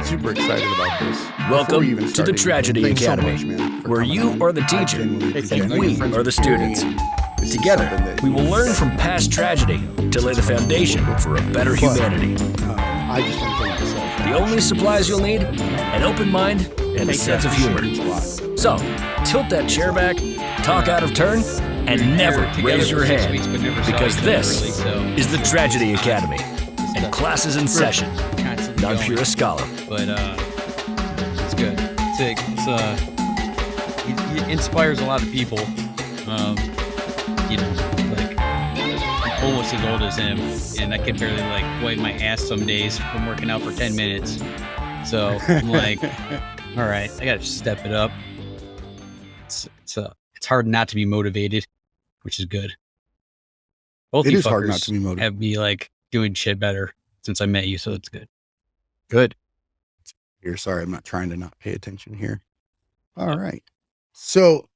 super excited about this. Welcome to the Tragedy Academy, where you are the teacher and we are the students. Together, we will learn from past tragedy to lay the foundation for a better humanity. I just want to thank myself. The only supplies you'll need, an open mind and a sense of humor. So, tilt that chair back, talk out of turn, and never raise your hand, because this is the Tragedy Academy, and class is in session. Non-pure scholar. But it's good. He inspires a lot of people. Like I'm almost as old as him, and I can barely wipe my ass some days from working out for 10 minutes. So I'm like, all right, I gotta step it up. It's hard not to be motivated, which is good. Both it you is hard fuckers not to be motivated. have me doing shit better since I met you, so it's good. Good. Here, sorry, I'm not trying to not pay attention here. All right. So,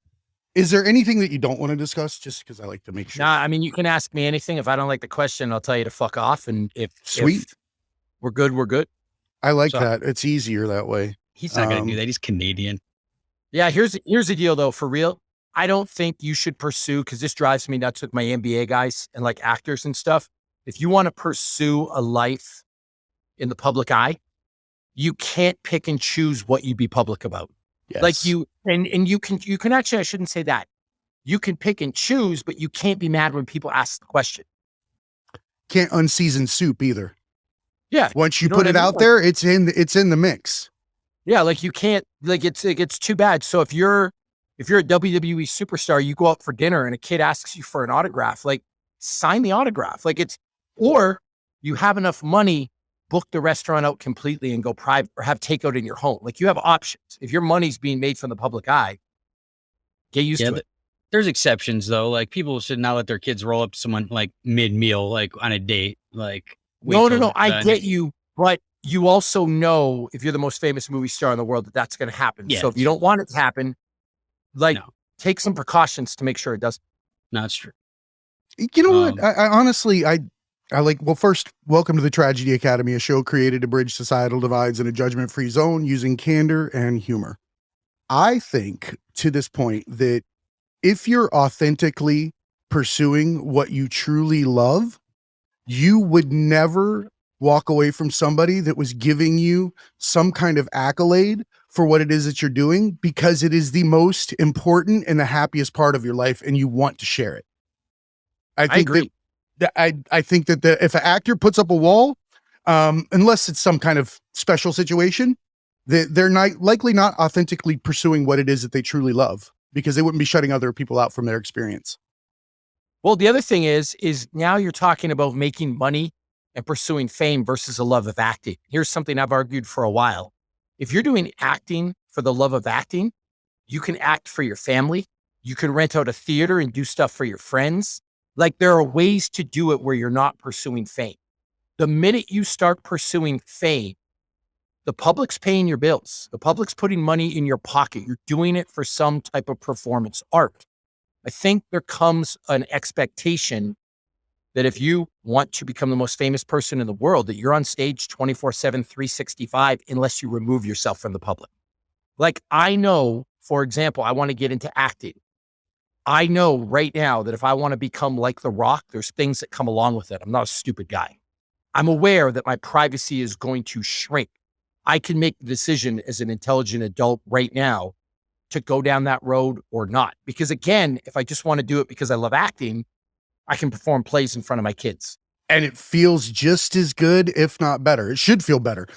is there anything that you don't want to discuss? Just because I like to make sure. Nah, I mean, you can ask me anything. If I don't like the question, I'll tell you to fuck off. And if we're good, we're good. I like that. It's easier that way. He's not going to do that. He's Canadian. Yeah, here's the deal, though. For real, I don't think you should pursue, because this drives me nuts with my NBA guys and actors and stuff. If you want to pursue a life in the public eye, you can't pick and choose what you be public about. Yes. You can actually, I shouldn't say that. You can pick and choose, but you can't be mad when people ask the question. Can't unseason soup either. Yeah. Once you put it out there, it's in the mix. Yeah, you can't, it's too bad. So if you're a WWE superstar, you go out for dinner and a kid asks you for an autograph, sign the autograph. Or you have enough money, book the restaurant out completely and go private, or have takeout in your home. You have options. If your money's being made from the public eye, get used to it. There's exceptions though. People should not let their kids roll up to someone mid-meal, on a date. No. I get you, but you also know if you're the most famous movie star in the world that's going to happen. Yeah, so if you don't want it to happen, take some precautions to make sure it doesn't. No, it's true. You know what? I honestly, first, welcome to the Tragedy Academy, a show created to bridge societal divides in a judgment-free zone using candor and humor. I think to this point that if you're authentically pursuing what you truly love, you would never walk away from somebody that was giving you some kind of accolade for what it is that you're doing, because it is the most important and the happiest part of your life, and you want to share it. I agree. I think that if an actor puts up a wall, unless it's some kind of special situation, they're likely not authentically pursuing what it is that they truly love, because they wouldn't be shutting other people out from their experience. Well, the other thing is now you're talking about making money and pursuing fame versus a love of acting. Here's something I've argued for a while. If you're doing acting for the love of acting, you can act for your family. You can rent out a theater and do stuff for your friends. There are ways to do it where you're not pursuing fame. The minute you start pursuing fame, the public's paying your bills. The public's putting money in your pocket. You're doing it for some type of performance art. I think there comes an expectation that if you want to become the most famous person in the world, that you're on stage 24/7, 365, unless you remove yourself from the public. I know, for example, I want to get into acting. I know right now that if I want to become like The Rock, there's things that come along with it. I'm not a stupid guy. I'm aware that my privacy is going to shrink. I can make the decision as an intelligent adult right now to go down that road or not. Because again, if I just want to do it because I love acting, I can perform plays in front of my kids. And it feels just as good, if not better. It should feel better.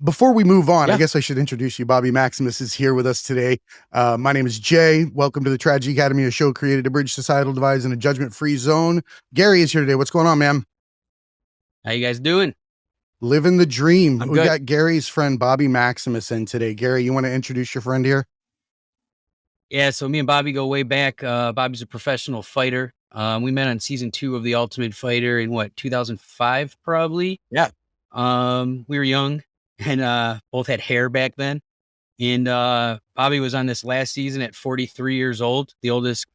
Before we move on, I guess I should introduce you. Bobby Maximus is here with us today. My name is Jay. Welcome to the Tragedy Academy, a show created to bridge societal divides in a judgment-free zone. Gary is here today. What's going on, man? How you guys doing? Living the dream. I'm We good. got Gary's friend, Bobby Maximus, in today. Gary, you want to introduce your friend here? Yeah, so me and Bobby go way back. Bobby's a professional fighter. We met on season 2 of The Ultimate Fighter in 2005, probably. Yeah. We were young and both had hair back then. And Bobby was on this last season at 43 years old, the oldest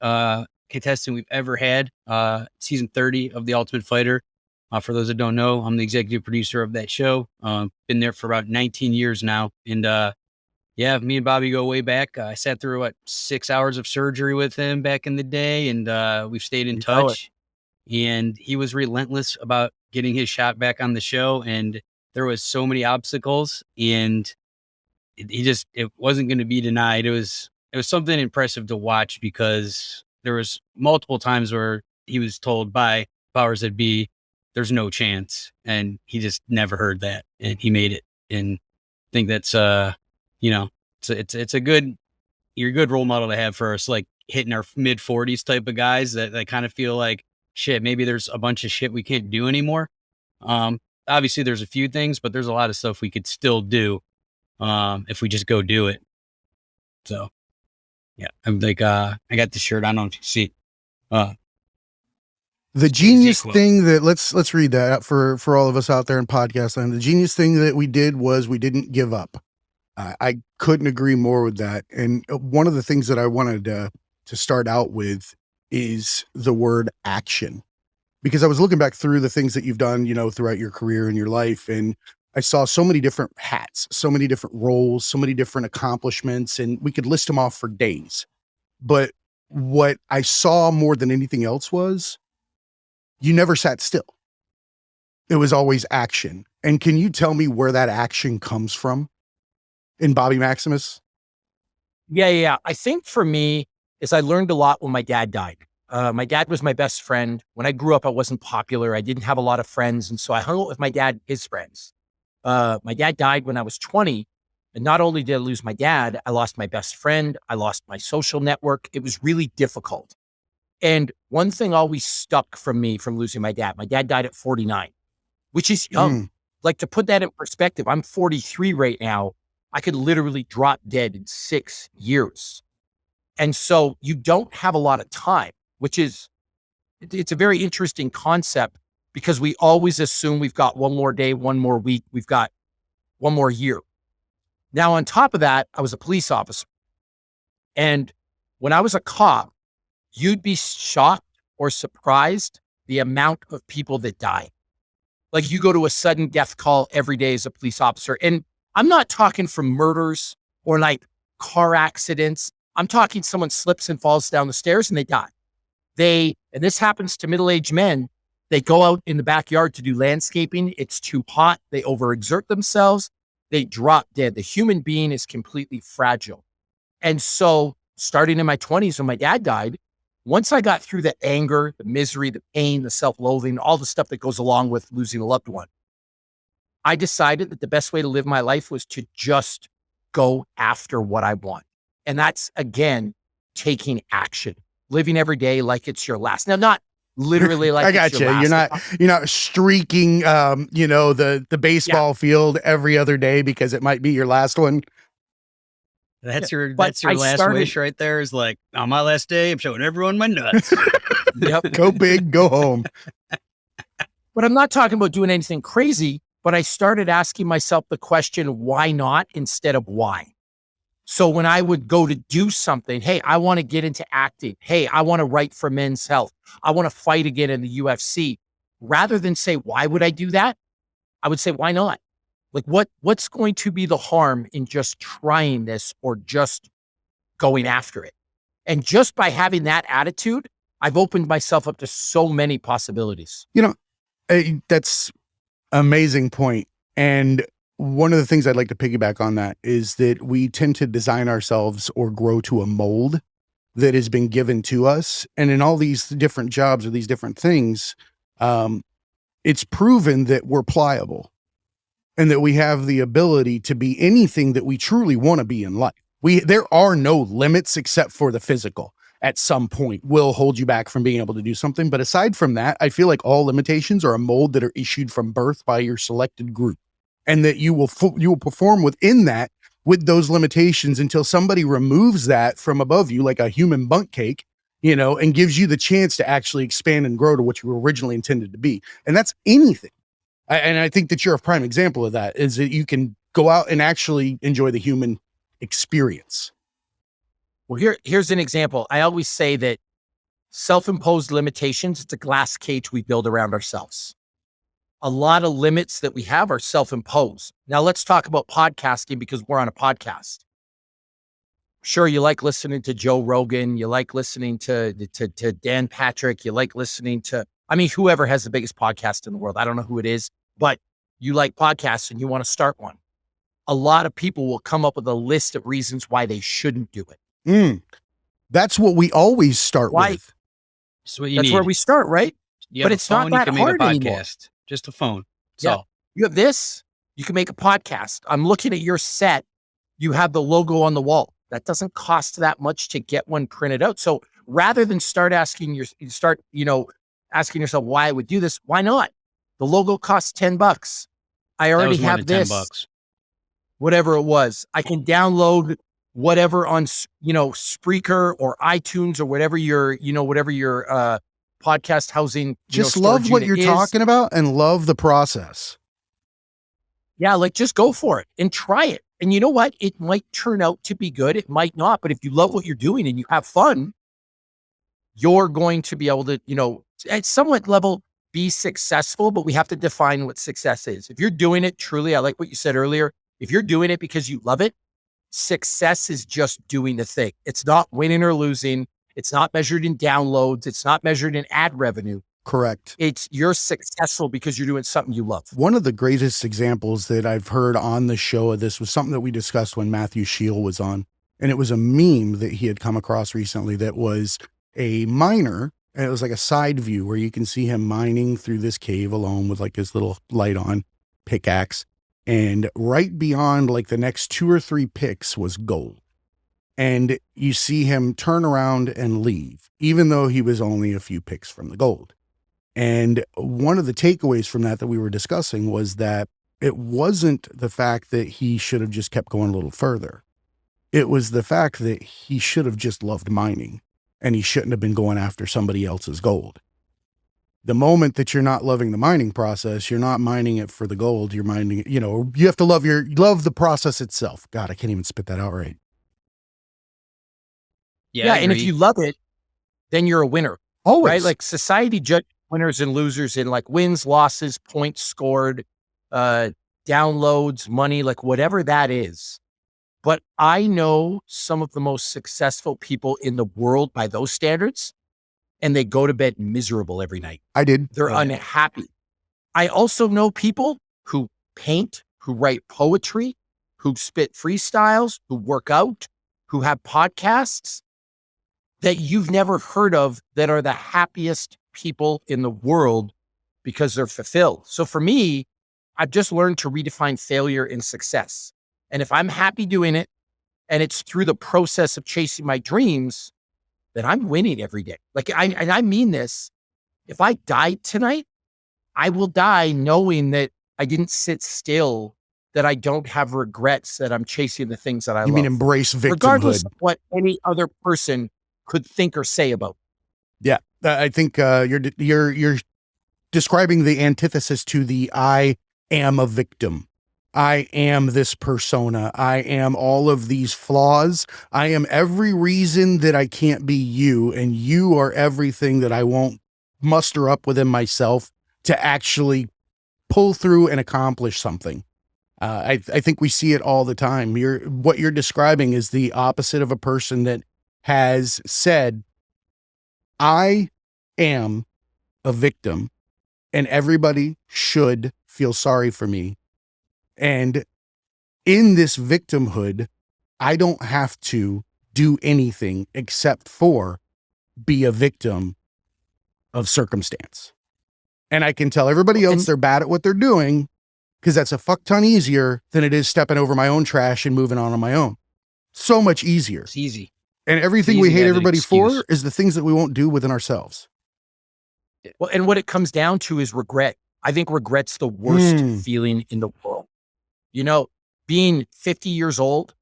contestant we've ever had, season 30 of The Ultimate Fighter. For those that don't know, I'm the executive producer of that show. Been there for about 19 years now. And yeah, me and Bobby go way back. I sat through 6 hours of surgery with him back in the day, and we've stayed in touch. And he was relentless about getting his shot back on the show. And there was so many obstacles, and it wasn't going to be denied. It was something impressive to watch, because there was multiple times where he was told by powers that be, there's no chance. And he just never heard that, and he made it. And I think that's, you're a good role model to have for us, like hitting our mid 40s type of guys that kind of feel like, shit, maybe there's a bunch of shit we can't do anymore. Obviously there's a few things, but there's a lot of stuff we could still do if we just go do it. So yeah, I'm like, I got the shirt. I don't know if you see. The genius thing that let's read that for all of us out there in podcast land. The genius thing that we did was we didn't give up. I couldn't agree more with that. And one of the things that I wanted to start out with is the word action, because I was looking back through the things that you've done, throughout your career and your life. And I saw so many different hats, so many different roles, so many different accomplishments, and we could list them off for days. But what I saw more than anything else was you never sat still. It was always action. And can you tell me where that action comes from in Bobby Maximus? Yeah. I think for me is I learned a lot when my dad died. My dad was my best friend. When I grew up, I wasn't popular. I didn't have a lot of friends. And so I hung out with my dad and his friends. My dad died when I was 20. And not only did I lose my dad, I lost my best friend. I lost my social network. It was really difficult. And one thing always stuck from me from losing my dad died at 49, which is young. Like, to put that in perspective, I'm 43 right now. I could literally drop dead in 6 years. And so you don't have a lot of time, which is, it's a very interesting concept, because we always assume we've got one more day, one more week, we've got one more year. Now, on top of that, I was a police officer. And when I was a cop, you'd be shocked or surprised the amount of people that die. Like, you go to a sudden death call every day as a police officer. And I'm not talking from murders or like car accidents. I'm talking someone slips and falls down the stairs and they die. And this happens to middle-aged men. They go out in the backyard to do landscaping. It's too hot. They overexert themselves. They drop dead. The human being is completely fragile. And so starting in my 20s when my dad died, once I got through the anger, the misery, the pain, the self-loathing, all the stuff that goes along with losing a loved one, I decided that the best way to live my life was to just go after what I want. And that's, again, taking action, living every day like it's your last. Now, not literally like I got you. You're not streaking, the baseball field every other day because it might be your last one. That's your last wish right there, is like, on my last day, I'm showing everyone my nuts. Yep. Go big, go home. But I'm not talking about doing anything crazy, but I started asking myself the question, why not, instead of why? So when I would go to do something, hey, I want to get into acting. Hey, I want to write for Men's Health. I want to fight again in the UFC. Rather than say, why would I do that? I would say, why not? Like, what's going to be the harm in just trying this or just going after it? And just by having that attitude, I've opened myself up to so many possibilities. That's an amazing point. And one of the things I'd like to piggyback on that is that we tend to design ourselves or grow to a mold that has been given to us. And in all these different jobs or these different things, it's proven that we're pliable and that we have the ability to be anything that we truly want to be in life. There are no limits except for the physical. At some point will hold you back from being able to do something. But aside from that, I feel like all limitations are a mold that are issued from birth by your selected group, and that you will perform within that with those limitations until somebody removes that from above you, like a human bunk cake, and gives you the chance to actually expand and grow to what you were originally intended to be. And that's anything. And I think that you're a prime example of that, is that you can go out and actually enjoy the human experience. Well, here's an example. I always say that self-imposed limitations, it's a glass cage we build around ourselves. a lot of limits that we have are self-imposed. Now let's talk about podcasting because we're on a podcast. Sure, you like listening to Joe Rogan, you like listening to Dan Patrick, you like listening to, whoever has the biggest podcast in the world. I don't know who it is, but you like podcasts and you want to start one. A lot of people will come up with a list of reasons why they shouldn't do it. That's what we always start with. That's where we start, right? But it's not that hard anymore. Just a phone. So you have this, you can make a podcast. I'm looking at your set. You have the logo on the wall. That doesn't cost that much to get one printed out. So rather than asking yourself why I would do this, why not? The logo costs $10. I already have this. $10. Whatever it was, I can download whatever on, Spreaker or iTunes or whatever your podcast housing. Just love what you're talking about and love the process. Yeah. Just go for it and try it. And you know what? It might turn out to be good. It might not, but if you love what you're doing and you have fun, you're going to be able to, at somewhat level, be successful, but we have to define what success is. If you're doing it truly, I like what you said earlier. If you're doing it because you love it, success is just doing the thing. It's not winning or losing. It's not measured in downloads. It's not measured in ad revenue. Correct. You're successful because you're doing something you love. One of the greatest examples that I've heard on the show of this was something that we discussed when Matthew Scheel was on. And it was a meme that he had come across recently that was a miner. And it was like a side view where you can see him mining through this cave alone with like his little light on pickaxe. And right beyond like the next 2 or 3 picks was gold. And you see him turn around and leave, even though he was only a few picks from the gold. And one of the takeaways from that we were discussing was that it wasn't the fact that he should have just kept going a little further. It was the fact that he should have just loved mining and he shouldn't have been going after somebody else's gold. The moment that you're not loving the mining process, you're not mining it for the gold. You're mining it, you have to love the process itself. God, I can't even spit that out right. Yeah. And if you love it, then you're a winner. Always. Right? Like society judges winners and losers in like wins, losses, points scored, downloads, money, like whatever that is. But I know some of the most successful people in the world by those standards, and they go to bed miserable every night. I did. They're unhappy. I also know people who paint, who write poetry, who spit freestyles, who work out, who have podcasts that you've never heard of that are the happiest people in the world because they're fulfilled. So for me, I've just learned to redefine failure and success. And if I'm happy doing it and it's through the process of chasing my dreams, then I'm winning every day. And I mean this, if I died tonight, I will die knowing that I didn't sit still, that I don't have regrets, that I'm chasing the things that I love. You mean embrace victimhood. Regardless of what any other person could think or say about. Yeah. I think you're describing the antithesis to the I am a victim. I am this persona. I am all of these flaws. I am every reason that I can't be you, and you are everything that I won't muster up within myself to actually pull through and accomplish something. I think we see it all the time. What you're describing is the opposite of a person that has said, I am a victim and everybody should feel sorry for me. And in this victimhood, I don't have to do anything except for be a victim of circumstance. And I can tell everybody else they're bad at what they're doing because that's a fuck ton easier than it is stepping over my own trash and moving on my own. So much easier. It's easy. And everything we hate everybody for is the things that we won't do within ourselves. Well, and what it comes down to is regret. I think regret's the worst feeling in the world. Being 50 years old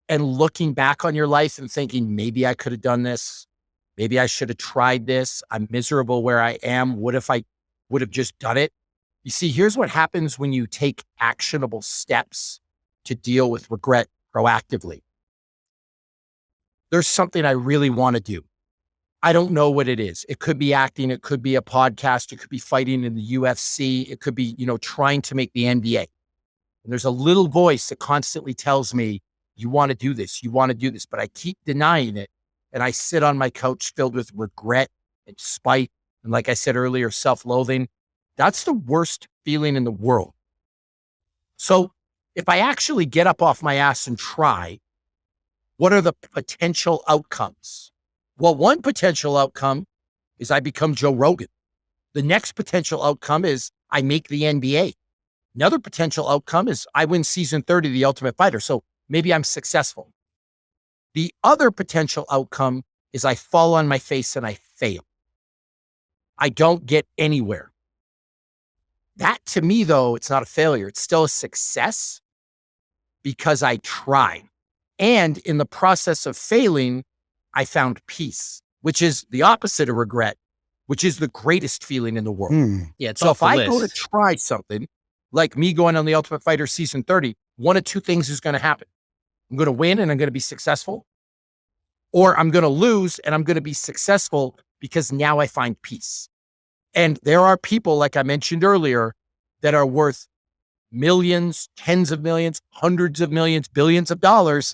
and looking back on your life and thinking, maybe I could have done this. Maybe I should have tried this. I'm miserable where I am. What if I would have just done it? You see, here's what happens when you take actionable steps to deal with regret proactively. There's something I really want to do. I don't know what it is. It could be acting. It could be a podcast. It could be fighting in the UFC. It could be, trying to make the NBA. And there's a little voice that constantly tells me, you want to do this. You want to do this. But I keep denying it. And I sit on my couch filled with regret and spite. And like I said earlier, self-loathing. That's the worst feeling in the world. So if I actually get up off my ass and try, what are the potential outcomes? Well, one potential outcome is I become Joe Rogan. The next potential outcome is I make the NBA. Another potential outcome is I win season 30 of The Ultimate Fighter. So maybe I'm successful. The other potential outcome is I fall on my face and I fail. I don't get anywhere. That to me, though, it's not a failure. It's still a success because I tried. And in the process of failing, I found peace, which is the opposite of regret, which is the greatest feeling in the world. Yeah. It's So off if the I list. go to try something, like me going on The Ultimate Fighter season 30, one of two things is going to happen. I'm going to win and I'm going to be successful, or I'm going to lose and I'm going to be successful because now I find peace. And there are people, like I mentioned earlier, that are worth millions, tens of millions, hundreds of millions, billions of dollars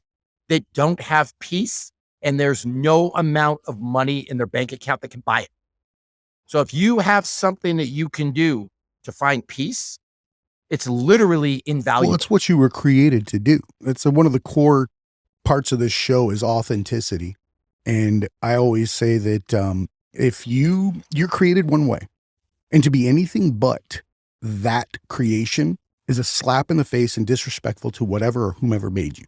that don't have peace. And there's no amount of money in their bank account that can buy it. So if you have something that you can do to find peace, it's literally invaluable. Well, it's what you were created to do. It's one of the core parts of this show is authenticity. And I always say that if you're created one way, and to be anything but that creation is a slap in the face and disrespectful to whatever or whomever made you,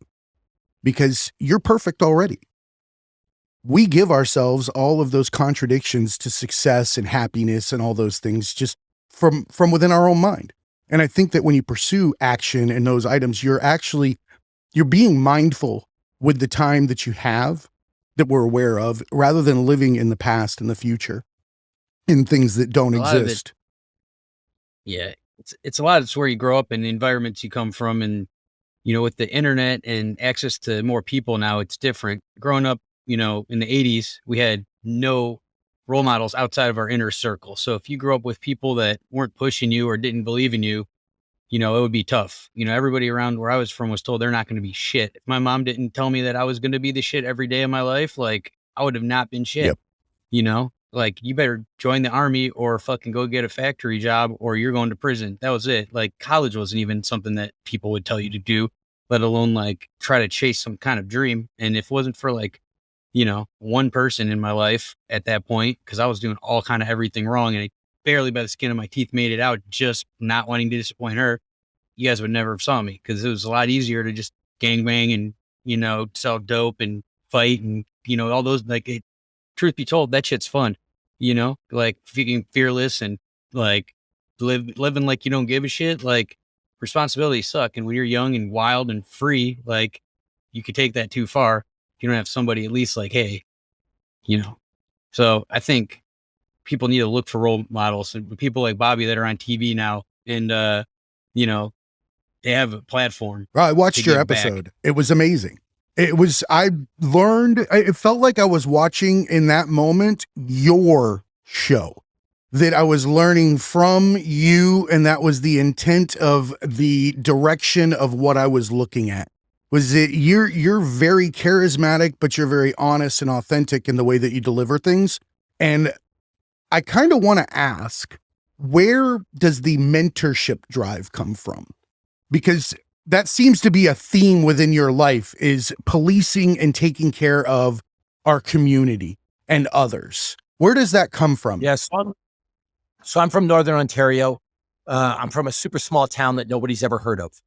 because you're perfect already. We give ourselves all of those contradictions to success and happiness and all those things just from within our own mind. And I think that when you pursue action in those items, you're being mindful with the time that you have that we're aware of, rather than living in the past and the future in things that don't exist. Yeah. It's a lot. It's where you grow up and the environments you come from. And, with the internet and access to more people now, it's different. Growing up, in the 80s, we had no role models outside of our inner circle. So if you grew up with people that weren't pushing you or didn't believe in you, it would be tough. Everybody around where I was from was told they're not going to be shit. If my mom didn't tell me that I was going to be the shit every day of my life, like I would have not been shit. Yep. Like you better join the army or fucking go get a factory job or you're going to prison. That was it. Like college wasn't even something that people would tell you to do, let alone like try to chase some kind of dream. And if it wasn't for like, one person in my life at that point, because I was doing all kind of everything wrong and I barely by the skin of my teeth made it out, just not wanting to disappoint her, you guys would never have saw me, because it was a lot easier to just gangbang and, sell dope and fight and, all those, like, truth be told, that shit's fun, like being fearless and like living like you don't give a shit. Like responsibilities suck. And when you're young and wild and free, like you could take that too far. You don't have somebody at least like, hey, so I think people need to look for role models and people like Bobby that are on TV now. And, they have a platform. I watched your episode. Back. It was amazing. It felt like I was watching in that moment your show, that I was learning from you. And that was the intent of the direction of what I was looking at. Was it you're very charismatic, but you're very honest and authentic in the way that you deliver things. And I kind of want to ask, where does the mentorship drive come from? Because that seems to be a theme within your life, is policing and taking care of our community and others. Where does that come from? Yes. So I'm from Northern Ontario. I'm from a super small town that nobody's ever heard of.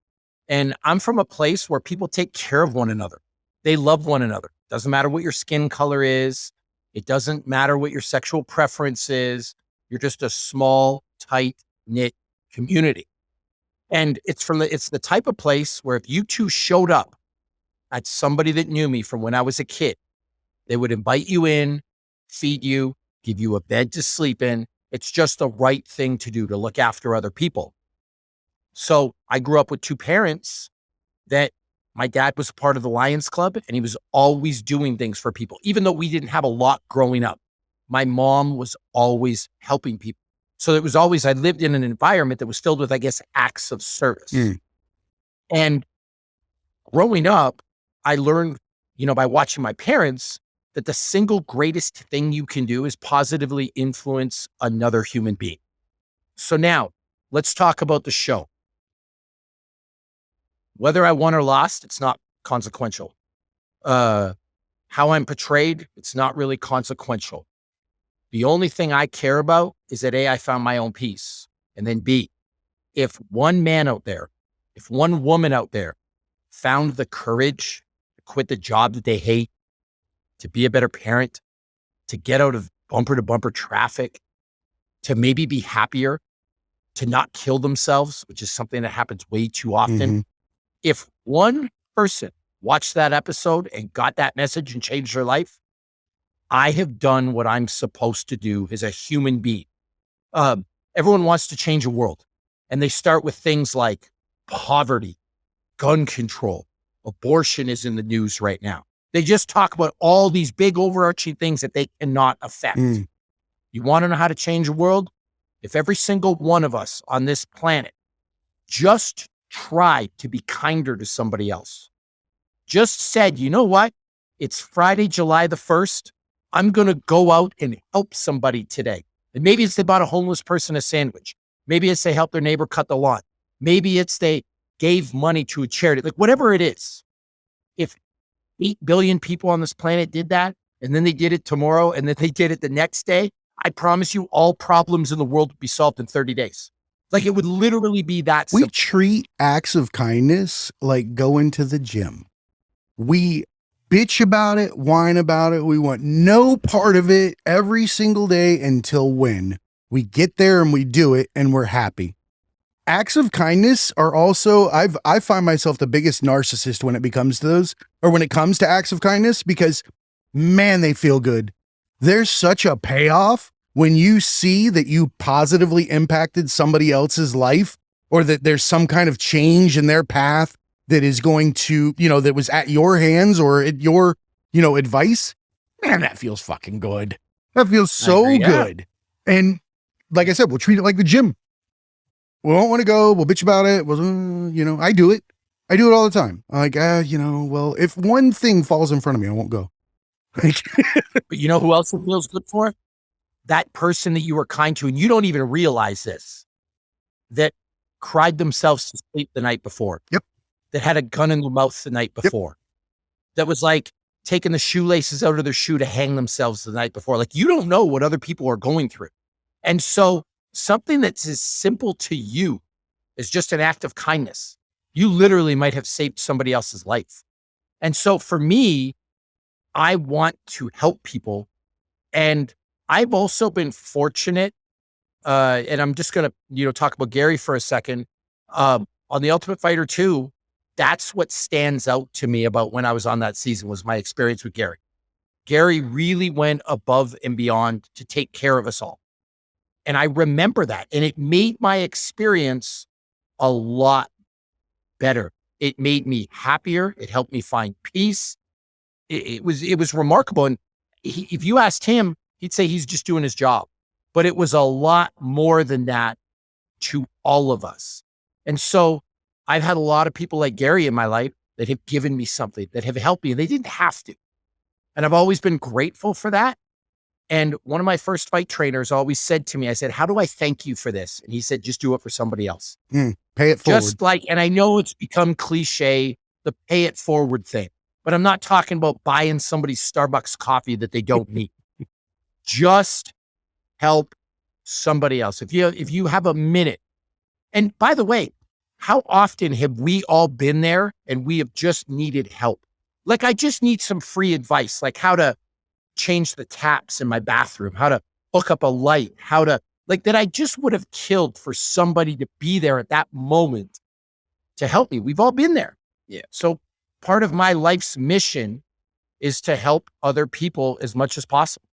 And I'm from a place where people take care of one another. They love one another. Doesn't matter what your skin color is. It doesn't matter what your sexual preference is. You're just a small, tight-knit community. And it's the type of place where if you two showed up at somebody that knew me from when I was a kid, they would invite you in, feed you, give you a bed to sleep in. It's just the right thing to do to look after other people. So I grew up with two parents that my dad was part of the Lions Club and he was always doing things for people, even though we didn't have a lot growing up. my mom was always helping people. So it was always, I lived in an environment that was filled with, I guess, acts of service. And growing up, I learned, by watching my parents, that the single greatest thing you can do is positively influence another human being. So now let's talk about the show. Whether I won or lost, it's not consequential. How I'm portrayed, it's not really consequential. The only thing I care about is that A, I found my own peace. And then B, if one man out there, if one woman out there found the courage to quit the job that they hate, to be a better parent, to get out of bumper to bumper traffic, to maybe be happier, to not kill themselves, which is something that happens way too often. If one person watched that episode and got that message and changed their life, I have done what I'm supposed to do as a human being. Everyone wants to change the world. And they start with things like poverty, gun control, abortion is in the news right now. They just talk about all these big overarching things that they cannot affect. You want to know how to change the world? If every single one of us on this planet just tried to be kinder to somebody else, just said, you know what? It's Friday, July the 1st. I'm going to go out and help somebody today. And maybe it's they bought a homeless person a sandwich. Maybe it's they helped their neighbor cut the lawn. Maybe it's they gave money to a charity, like whatever it is. If 8 billion people on this planet did that, and then they did it tomorrow, and then they did it the next day, I promise you all problems in the world would be solved in 30 days. Like it would literally be that simple. We treat acts of kindness like going to the gym. We bitch about it, whine about it. We want no part of it every single day until when we get there and we do it and we're happy. Acts of kindness are also, I find myself the biggest narcissist when it becomes to those, or when it comes to acts of kindness, because man, they feel good. There's such a payoff when you see that you positively impacted somebody else's life, or that there's some kind of change in their path that is going to, that was at your hands or at your, advice. Man, that feels fucking good. That feels so good. And like I said, we'll treat it like the gym. We don't want to go. We'll bitch about it. Well, I do it. I do it all the time. I'm like, well, if one thing falls in front of me, I won't go. But you know who else it feels good for? That person that you were kind to, and you don't even realize this, that cried themselves to sleep the night before. Yep. That had a gun in their mouth the night before. Yep. That was like taking the shoelaces out of their shoe to hang themselves the night before. Like you don't know what other people are going through. And so something that's as simple to you as just an act of kindness, you literally might have saved somebody else's life. And so for me, I want to help people. And I've also been fortunate, and I'm just going to, talk about Gary for a second. On The Ultimate Fighter 2, that's what stands out to me about when I was on that season was my experience with Gary. Gary really went above and beyond to take care of us all. And I remember that. And it made my experience a lot better. It made me happier. It helped me find peace. It was remarkable. And if you asked him, he'd say he's just doing his job. But it was a lot more than that to all of us. And so I've had a lot of people like Gary in my life that have given me something, that have helped me, and they didn't have to. And I've always been grateful for that. And one of my first fight trainers always said to me, I said, how do I thank you for this? And he said, just do it for somebody else. Pay it forward. Just like, and I know it's become cliche, the pay it forward thing, but I'm not talking about buying somebody's Starbucks coffee that they don't need. Just help somebody else. If you have a minute. And by the way, how often have we all been there and we have just needed help? Like, I just need some free advice, like how to change the taps in my bathroom, how to hook up a light, how to, like, that I just would have killed for somebody to be there at that moment to help me. We've all been there. Yeah. So part of my life's mission is to help other people as much as possible.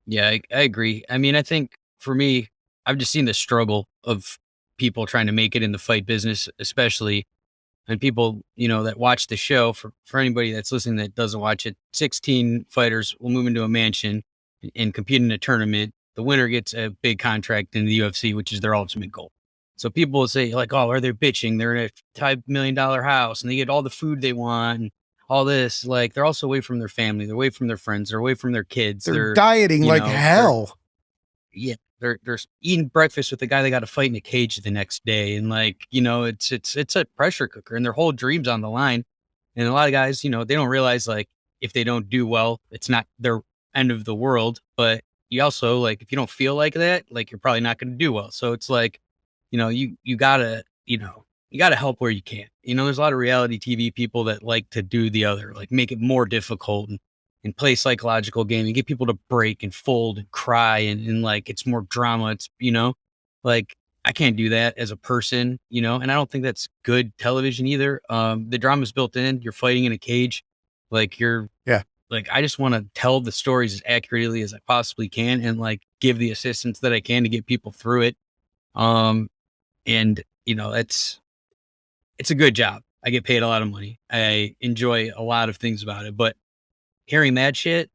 Yeah, I agree. I mean, I think for me, I've just seen the struggle of people trying to make it in the fight business, especially, and people, that watch the show. For anybody that's listening that doesn't watch it, 16 fighters will move into a mansion. and compete in a tournament, the winner gets a big contract in the UFC, which is their ultimate goal. So people will say like, oh, are they bitching? They're in a $5 million house and they get all the food they want and all this. Like they're also away from their family. They're away from their friends. They're away from their kids. They're dieting like hell. They're eating breakfast with the guy they got to fight in a cage the next day. And like, it's a pressure cooker and their whole dream's on the line. And a lot of guys, they don't realize like if they don't do well, it's not their end of the world. But you also like, if you don't feel like that, like you're probably not going to do well. So it's like, you gotta help where you can. There's a lot of reality TV people that like to do the other, like make it more difficult and play psychological game and get people to break and fold and cry and like it's more drama. It's like I can't do that as a person, and I don't think that's good television either. The drama's built in. You're fighting in a cage, like like I just want to tell the stories as accurately as I possibly can and like give the assistance that I can to get people through it. And it's a good job. I get paid a lot of money. I enjoy a lot of things about it, but hearing that shit,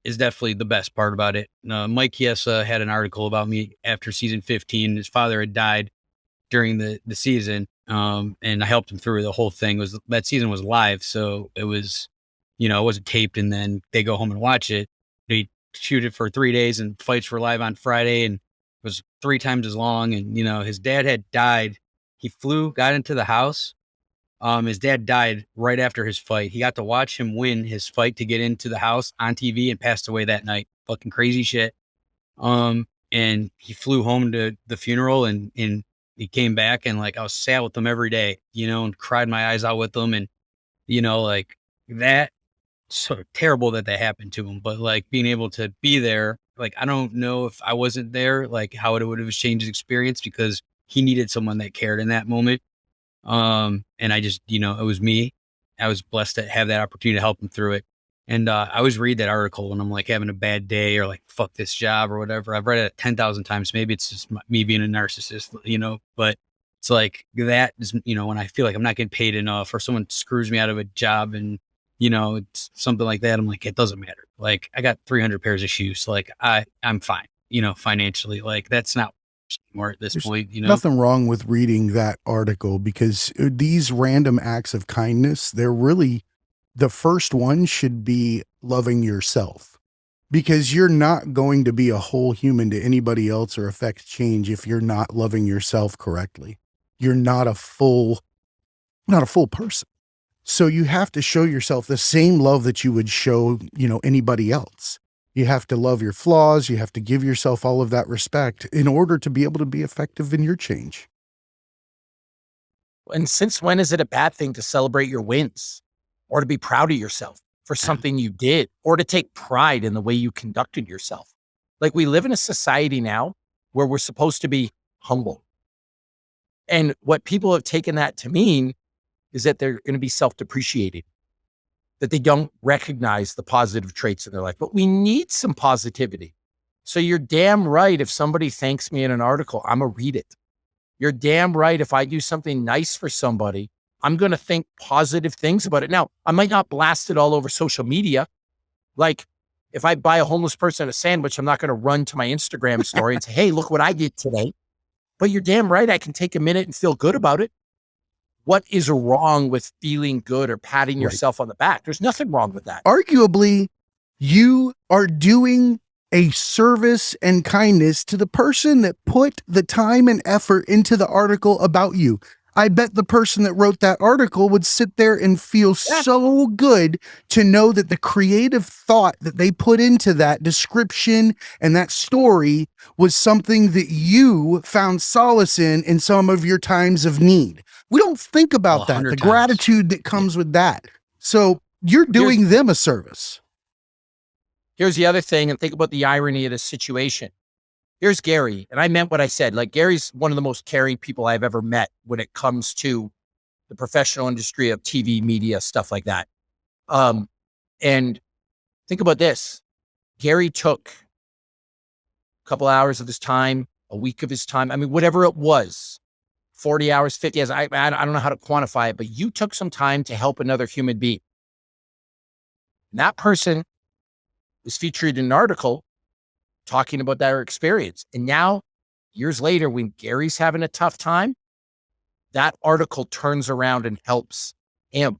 is definitely the best part about it. Mike Chiesa had an article about me after season 15. His father had died during the season. And I helped him through the whole thing. That season was live. So it was, it wasn't taped and then they go home and watch it. They shoot it for 3 days and fights were live on Friday and was 3 times as long. And, his dad had died. He got into the house. His dad died right after his fight. He got to watch him win his fight to get into the house on TV and passed away that night. Fucking crazy shit. And he flew home to the funeral and he came back and like, I was sad with him every day, and cried my eyes out with him. And, like that sort of terrible that happened to him, but like being able to be there, like, I don't know if I wasn't there, like how it would have changed his experience because he needed someone that cared in that moment. And I just, it was me. I was blessed to have that opportunity to help him through it. And, I always read that article when I'm like having a bad day or like, fuck this job or whatever. I've read it 10,000 times. Maybe it's just me being a narcissist, but it's like that is, when I feel like I'm not getting paid enough or someone screws me out of a job and, it's something like that. I'm like, it doesn't matter. Like I got 300 pairs of shoes. Like I'm fine, financially, like that's not more at this point, Nothing wrong with reading that article because these random acts of kindness, they're really, the first one should be loving yourself because you're not going to be a whole human to anybody else or affect change if you're not loving yourself correctly. You're not a full person. So you have to show yourself the same love that you would show, anybody else. You have to love your flaws. You have to give yourself all of that respect in order to be able to be effective in your change. And since when is it a bad thing to celebrate your wins or to be proud of yourself for something you did or to take pride in the way you conducted yourself? Like we live in a society now where we're supposed to be humble. And what people have taken that to mean is that they're going to be self-depreciating, that they don't recognize the positive traits in their life. But we need some positivity. So you're damn right if somebody thanks me in an article, I'm going to read it. You're damn right if I do something nice for somebody, I'm going to think positive things about it. Now, I might not blast it all over social media. Like if I buy a homeless person a sandwich, I'm not going to run to my Instagram story and say, hey, look what I did today. But you're damn right I can take a minute and feel good about it. What is wrong with feeling good or patting yourself on the back? There's nothing wrong with that. Arguably, you are doing a service and kindness to the person that put the time and effort into the article about you. I bet the person that wrote that article would sit there and feel so good to know that the creative thought that they put into that description and that story was something that you found solace in some of your times of need. We don't think about that, the gratitude that comes with that. So you're doing them a service. Here's the other thing, and think about the irony of this situation. Here's Gary, and I meant what I said. Like Gary's one of the most caring people I've ever met when it comes to the professional industry of TV, media, stuff like that. And think about this. Gary took a couple hours of his time, a week of his time. I mean, whatever it was, 40 hours, 50 hours. I don't know how to quantify it, but you took some time to help another human being. And that person was featured in an article talking about their experience. And now, years later, when Gary's having a tough time, that article turns around and helps him.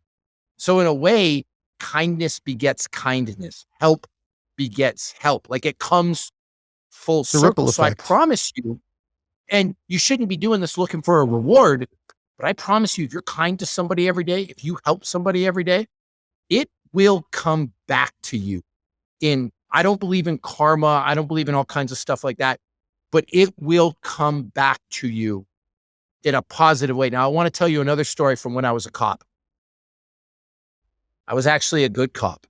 So in a way, kindness begets kindness. Help begets help. Like it comes full circle. So I promise you, and you shouldn't be doing this looking for a reward, but I promise you, if you're kind to somebody every day, if you help somebody every day, it will come back to you. I don't believe in karma. I don't believe in all kinds of stuff like that, but it will come back to you in a positive way. Now, I want to tell you another story from when I was a cop. I was actually a good cop.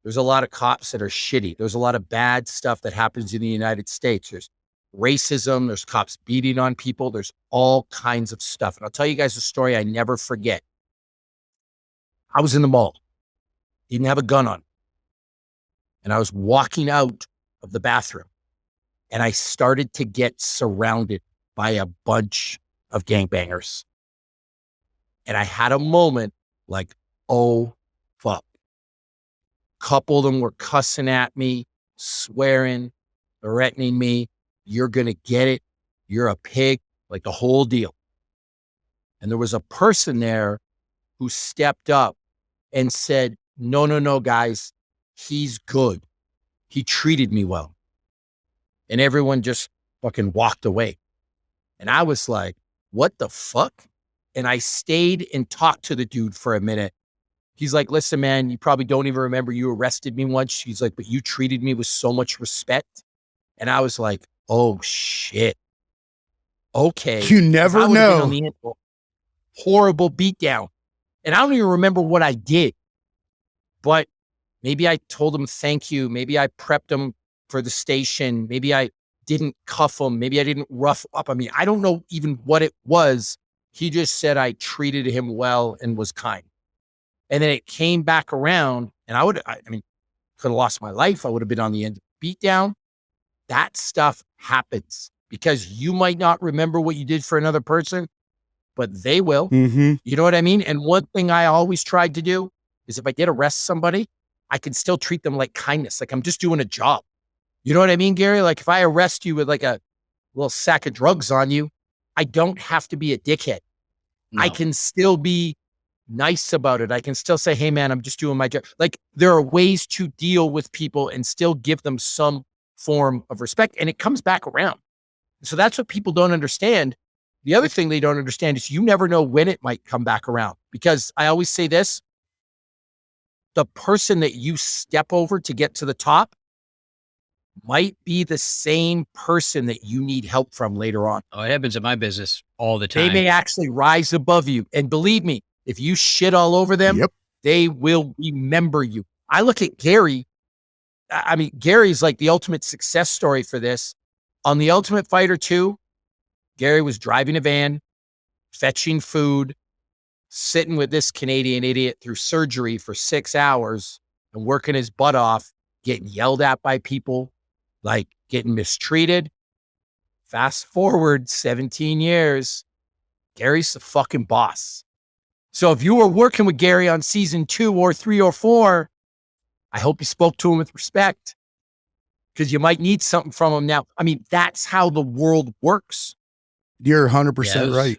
There's a lot of cops that are shitty. There's a lot of bad stuff that happens in the United States. There's racism. There's cops beating on people. There's all kinds of stuff. And I'll tell you guys a story I never forget. I was in the mall. Didn't have a gun on. And I was walking out of the bathroom. And I started to get surrounded by a bunch of gangbangers. And I had a moment like, oh, fuck. Couple of them were cussing at me, swearing, threatening me. You're going to get it. You're a pig, like the whole deal. And there was a person there who stepped up and said, no, guys, he's good. He treated me well. And everyone just fucking walked away. And I was like, what the fuck? And I stayed and talked to the dude for a minute. He's like, listen, man, you probably don't even remember you arrested me once. He's like, but you treated me with so much respect. And I was like, oh shit. Okay. You never know. Horrible beatdown. And I don't even remember what I did, but maybe I told him thank you. Maybe I prepped him for the station. Maybe I didn't cuff him. Maybe I didn't rough up. I mean, I don't know even what it was. He just said I treated him well and was kind. And then it came back around and I mean, could have lost my life. I would have been on the end of the beatdown. That stuff happens because you might not remember what you did for another person, but they will. Mm-hmm. You know what I mean? And one thing I always tried to do is if I did arrest somebody, I can still treat them like kindness. Like I'm just doing a job. You know what I mean, Gary? Like if I arrest you with like a little sack of drugs on you, I don't have to be a dickhead. No. I can still be nice about it. I can still say, hey man, I'm just doing my job. Like there are ways to deal with people and still give them some form of respect. And it comes back around. So that's what people don't understand. The other thing they don't understand is you never know when it might come back around. Because I always say this, the person that you step over to get to the top might be the same person that you need help from later on. Oh, it happens in my business all the time. They may actually rise above you. And believe me, if you shit all over them, they will remember you. I look at Gary. I mean, Gary's like the ultimate success story for this. On The Ultimate Fighter 2, Gary was driving a van, fetching food, sitting with this Canadian idiot through surgery for 6 hours and working his butt off, getting yelled at by people, like getting mistreated. Fast forward 17 years, Gary's the fucking boss. So if you were working with Gary on season 2 or 3 or 4, I hope you spoke to him with respect because you might need something from him now. I mean, that's how the world works. You're 100% right.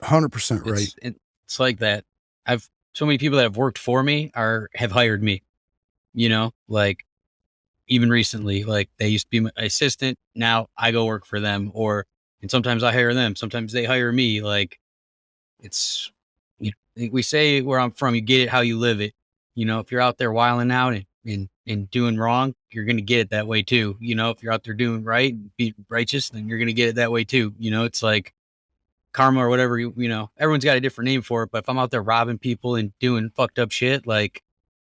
100% right. It's like that. So many people that have worked for me have hired me, you know, like even recently, like they used to be my assistant. Now I go work for them and sometimes I hire them. Sometimes they hire me. Like it's, we say where I'm from, you get it how you live it. You know, if you're out there wilding out and doing wrong, you're going to get it that way too. You know, if you're out there doing right and be righteous, then you're going to get it that way too. You know, it's like karma or whatever, you know, everyone's got a different name for it. But if I'm out there robbing people and doing fucked up shit, like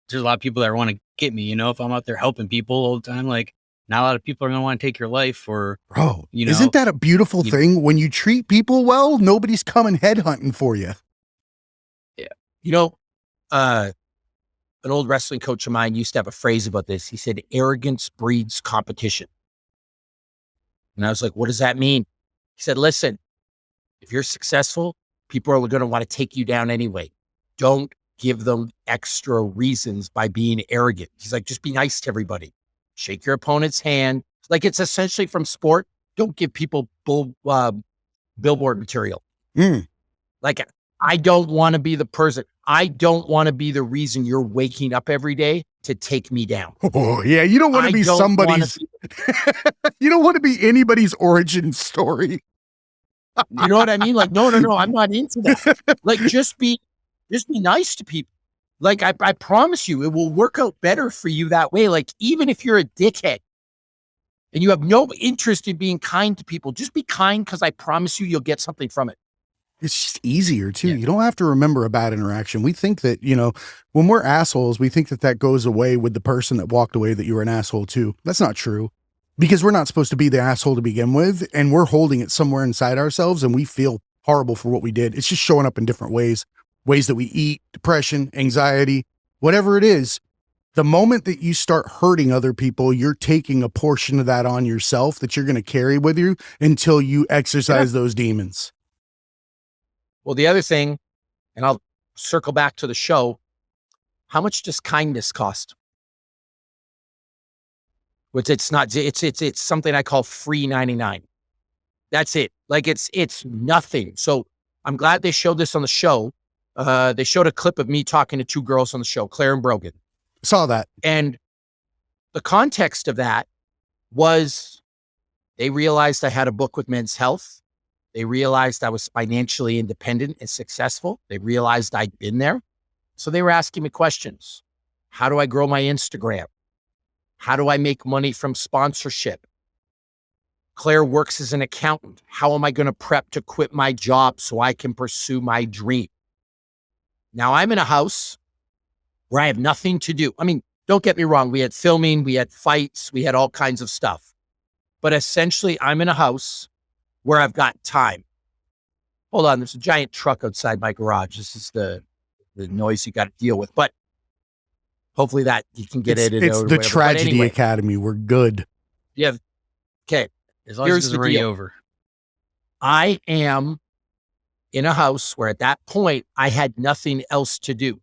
there's a lot of people that want to get me, you know, if I'm out there helping people all the time, like not a lot of people are going to want to take your life or, bro, you know, isn't that a beautiful thing? When you treat people well, nobody's coming headhunting for you. Yeah. You know, an old wrestling coach of mine used to have a phrase about this. He said, arrogance breeds competition. And I was like, what does that mean? He said, listen, if you're successful, people are going to want to take you down anyway. Don't give them extra reasons by being arrogant. He's like, just be nice to everybody. shake your opponent's hand. Like it's essentially from sport. Don't give people billboard material. Like I don't want to be the person. I don't want to be the reason you're waking up every day to take me down. Oh yeah, you don't want to be somebody's. You don't want to be anybody's origin story. You know what I mean? Like, no, I'm not into that. Like, just be nice to people. Like, I promise you, it will work out better for you that way. Like, even if you're a dickhead and you have no interest in being kind to people, just be kind because I promise you, you'll get something from it. It's just easier too. Yeah. You don't have to remember a bad interaction. We think that, when we're assholes, we think that that goes away with the person that walked away that you were an asshole to. That's not true. Because we're not supposed to be the asshole to begin with, and we're holding it somewhere inside ourselves, and we feel horrible for what we did. It's just showing up in different ways that we eat, depression, anxiety, whatever it is. The moment that you start hurting other people, you're taking a portion of that on yourself that you're going to carry with you until you exercise those demons. Well, the other thing, and I'll circle back to the show, how much does kindness cost? Which it's not, it's something I call free 99. That's it. Like it's nothing. So I'm glad they showed this on the show. They showed a clip of me talking to two girls on the show, Claire and Brogan. Saw that. And the context of that was they realized I had a book with Men's Health. They realized I was financially independent and successful. They realized I'd been there. So they were asking me questions. How do I grow my Instagram? How do I make money from sponsorship? Claire works as an accountant. How am I going to prep to quit my job so I can pursue my dream? Now I'm in a house where I have nothing to do. I mean, don't get me wrong. We had filming, we had fights, we had all kinds of stuff. But essentially I'm in a house where I've got time. Hold on. There's a giant truck outside my garage. This is the noise you got to deal with. But hopefully that you can get it. It's the Tragedy Academy. We're good. Yeah. Okay. As long as it's already over. I am in a house where at that point I had nothing else to do.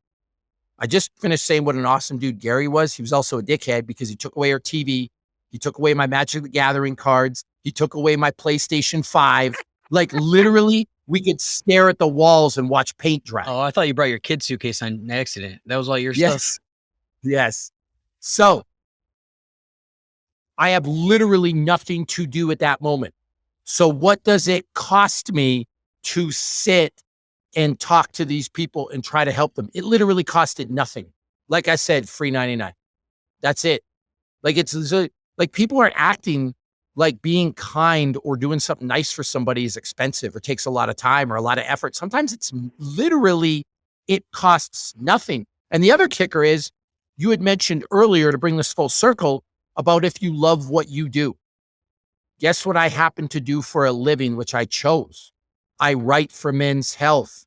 I just finished saying what an awesome dude Gary was. He was also a dickhead because he took away our TV. He took away my Magic the Gathering cards. He took away my PlayStation 5. Like literally we could stare at the walls and watch paint dry. Oh, I thought you brought your kid suitcase on accident. That was all your stuff. Yes. So I have literally nothing to do at that moment. So what does it cost me to sit and talk to these people and try to help them? It literally costed nothing. Like I said, free 99. That's it. Like it's like people are acting like being kind or doing something nice for somebody is expensive or takes a lot of time or a lot of effort. Sometimes it's literally, it costs nothing. And the other kicker is, you had mentioned earlier, to bring this full circle, about if you love what you do. Guess what I happen to do for a living, which I chose? I write for Men's Health.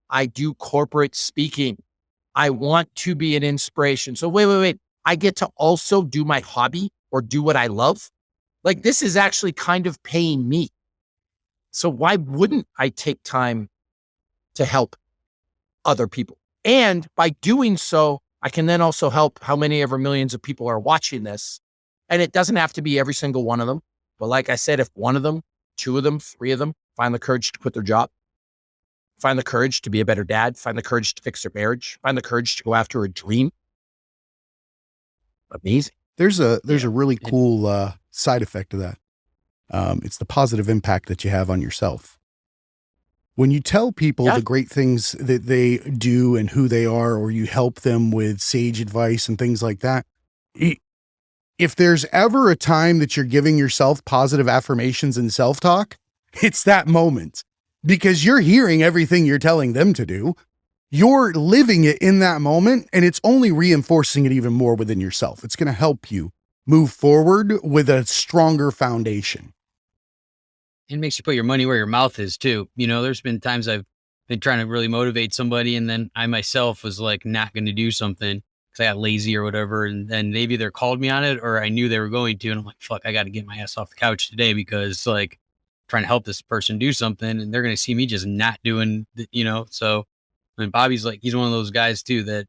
I do corporate speaking. I want to be an inspiration. So wait. I get to also do my hobby or do what I love. Like this is actually kind of paying me. So why wouldn't I take time to help other people? And by doing so, I can then also help how many ever millions of people are watching this. And it doesn't have to be every single one of them. But like I said, if one of them, two of them, three of them find the courage to quit their job, find the courage to be a better dad, find the courage to fix their marriage, find the courage to go after a dream. Amazing. There's a really cool side effect of that. It's the positive impact that you have on yourself. When you tell people the great things that they do and who they are, or you help them with sage advice and things like that, if there's ever a time that you're giving yourself positive affirmations and self-talk, it's that moment, because you're hearing everything you're telling them to do. You're living it in that moment, and it's only reinforcing it even more within yourself. It's going to help you move forward with a stronger foundation. It makes you put your money where your mouth is too. There's been times I've been trying to really motivate somebody, and then I myself was like not going to do something because I got lazy or whatever. And then they've either called me on it or I knew they were going to. And I'm like, fuck, I got to get my ass off the couch today because like trying to help this person do something, and they're going to see me just not doing, so. And Bobby's like, he's one of those guys too, that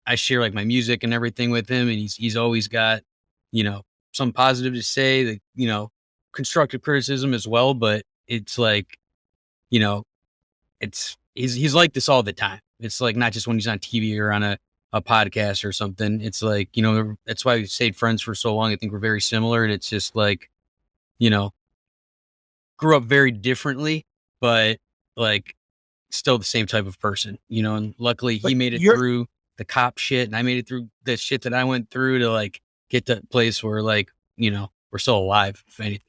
I share like my music and everything with him. And he's always got, some positive to say, that, you know, constructive criticism as well. But it's like, you know, he's like this all the time. It's like not just when he's on TV or on a podcast or something. It's like, you know, that's why we've stayed friends for so long. I think we're very similar, and it's just like, you know, grew up very differently, but like still the same type of person, you know. And luckily he made it through the cop shit, and I made it through the shit that I went through to like get to a place where, like, you know, we're still alive, if anything.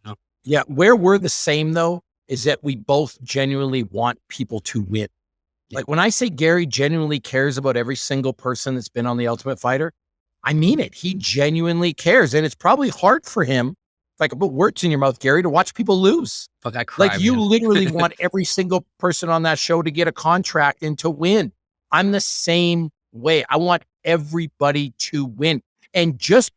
You know? Yeah, where we're the same though is that we both genuinely want people to win. Like when I say Gary genuinely cares about every single person that's been on The Ultimate Fighter, I mean it. He genuinely cares. And it's probably hard for him, like, put words in your mouth, Gary, to watch people lose. Fuck, I cry. Like you literally want every single person on that show to get a contract and to win. I'm the same way. I want everybody to win. And just,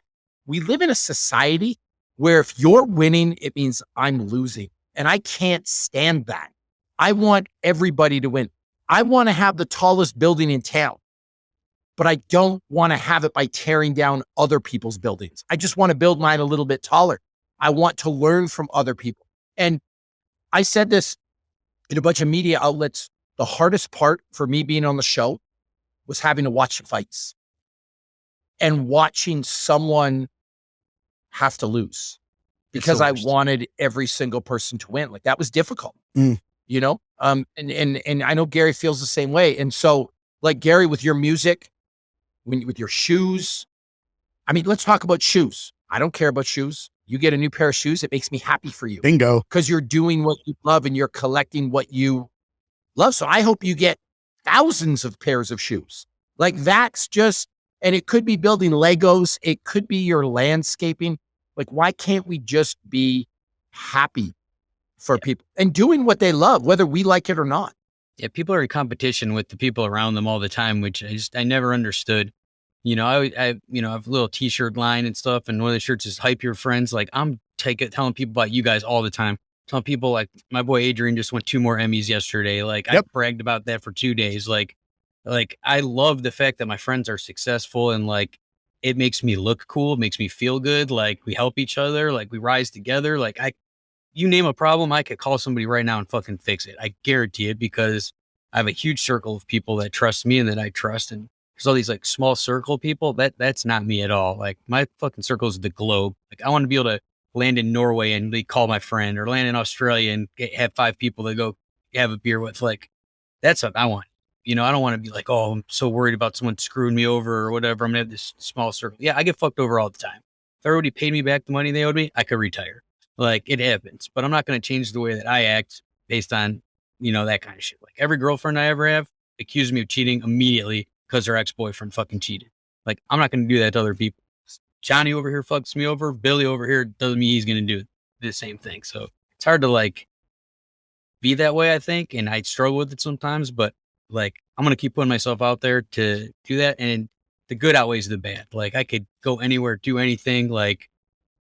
we live in a society where if you're winning, it means I'm losing. And I can't stand that. I want everybody to win. I want to have the tallest building in town, but I don't want to have it by tearing down other people's buildings. I just want to build mine a little bit taller. I want to learn from other people. And I said this in a bunch of media outlets. The hardest part for me being on the show was having to watch the fights and watching someone have to lose because I wanted every single person to win. Like that was difficult, you know? And I know Gary feels the same way. And so like Gary, with your music, with your shoes, I mean, let's talk about shoes. I don't care about shoes. You get a new pair of shoes, it makes me happy for you. Bingo. Because you're doing what you love and you're collecting what you love. So I hope you get thousands of pairs of shoes. Like that's just, and it could be building Legos. It could be your landscaping. Like, why can't we just be happy for people and doing what they love, whether we like it or not? Yeah, people are in competition with the people around them all the time, which I never understood. You know, I have a little t-shirt line and stuff, and one of the shirts is hype your friends. Like I'm telling people about you guys all the time. Telling people like my boy Adrian just went 2 more Emmys yesterday. Like I bragged about that for 2 days. Like I love the fact that my friends are successful, and like it makes me look cool, it makes me feel good. Like we help each other, like we rise together. Like you name a problem, I could call somebody right now and fucking fix it. I guarantee it, because I have a huge circle of people that trust me and that I trust. And there's all these like small circle people that's not me at all. Like my fucking circle is the globe. Like I want to be able to land in Norway and call my friend, or land in Australia and have 5 people to go have a beer with. Like that's what I want. You know, I don't want to be like, oh, I'm so worried about someone screwing me over or whatever. I'm gonna have this small circle. Yeah, I get fucked over all the time. If everybody paid me back the money they owed me, I could retire. Like it happens, but I'm not going to change the way that I act based on, you know, that kind of shit. Like every girlfriend I ever have accused me of cheating immediately because her ex-boyfriend fucking cheated. Like I'm not going to do that to other people. Johnny over here fucks me over. Billy over here doesn't mean he's going to do the same thing. So it's hard to like be that way, I think. And I struggle with it sometimes, but like, I'm going to keep putting myself out there to do that. And the good outweighs the bad. Like I could go anywhere, do anything. Like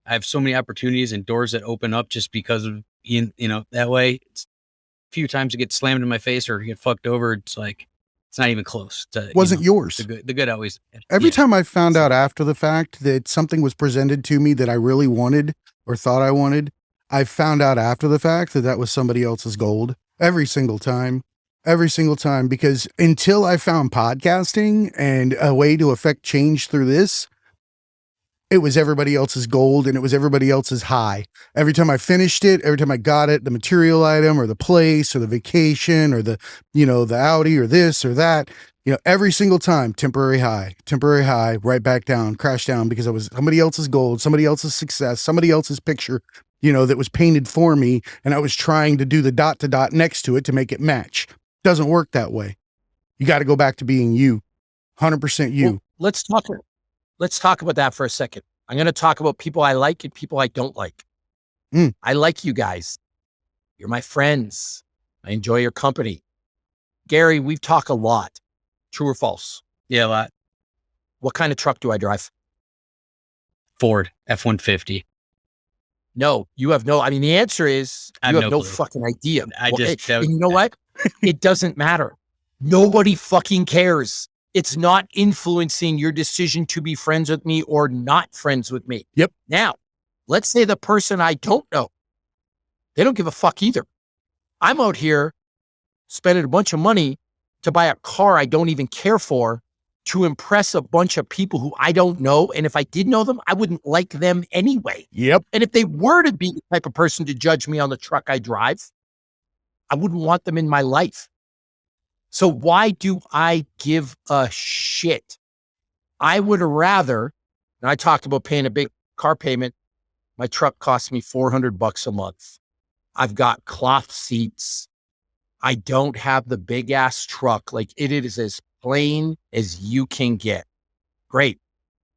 I have so many opportunities and doors that open up just because of, you know, that way. It's a few times to get slammed in my face or get fucked over. It's like, it's not even close to, wasn't yours. The good outweighs the bad. Every time I found out after the fact that something was presented to me that I really wanted or thought I wanted, I found out after the fact that that was somebody else's gold. Every single time, because until I found podcasting and a way to affect change through this, it was everybody else's gold and it was everybody else's high. Every time I finished it, every time I got it, the material item or the place or the vacation or the, you know, the Audi or this or that, you know, every single time, temporary high, right back down, crash down, because I was somebody else's gold, somebody else's success, somebody else's picture, you know, that was painted for me. And I was trying to do the dot to dot next to it to make it match. Doesn't work that way. You got to go back to being you, 100% you. Well, let's talk about that for a second. I'm going to talk about people I like and people I don't like. I like you guys. You're my friends. I enjoy your company. Gary, we've talked a lot. True or false? Yeah, a lot. What kind of truck do I drive? Ford F-150. No, you have no, I mean, the answer is you have no fucking idea. And you know what? It doesn't matter. Nobody fucking cares. It's not influencing your decision to be friends with me or not friends with me. Yep. Now, let's say the person I don't know, they don't give a fuck either. I'm out here spending a bunch of money to buy a car I don't even care for to impress a bunch of people who I don't know. And if I did know them, I wouldn't like them anyway. Yep. And if they were to be the type of person to judge me on the truck I drive, I wouldn't want them in my life. So why do I give a shit? I would rather, and I talked about paying a big car payment. My truck costs me $400 a month. I've got cloth seats. I don't have the big ass truck. Like, it is as plain as you can get. Great.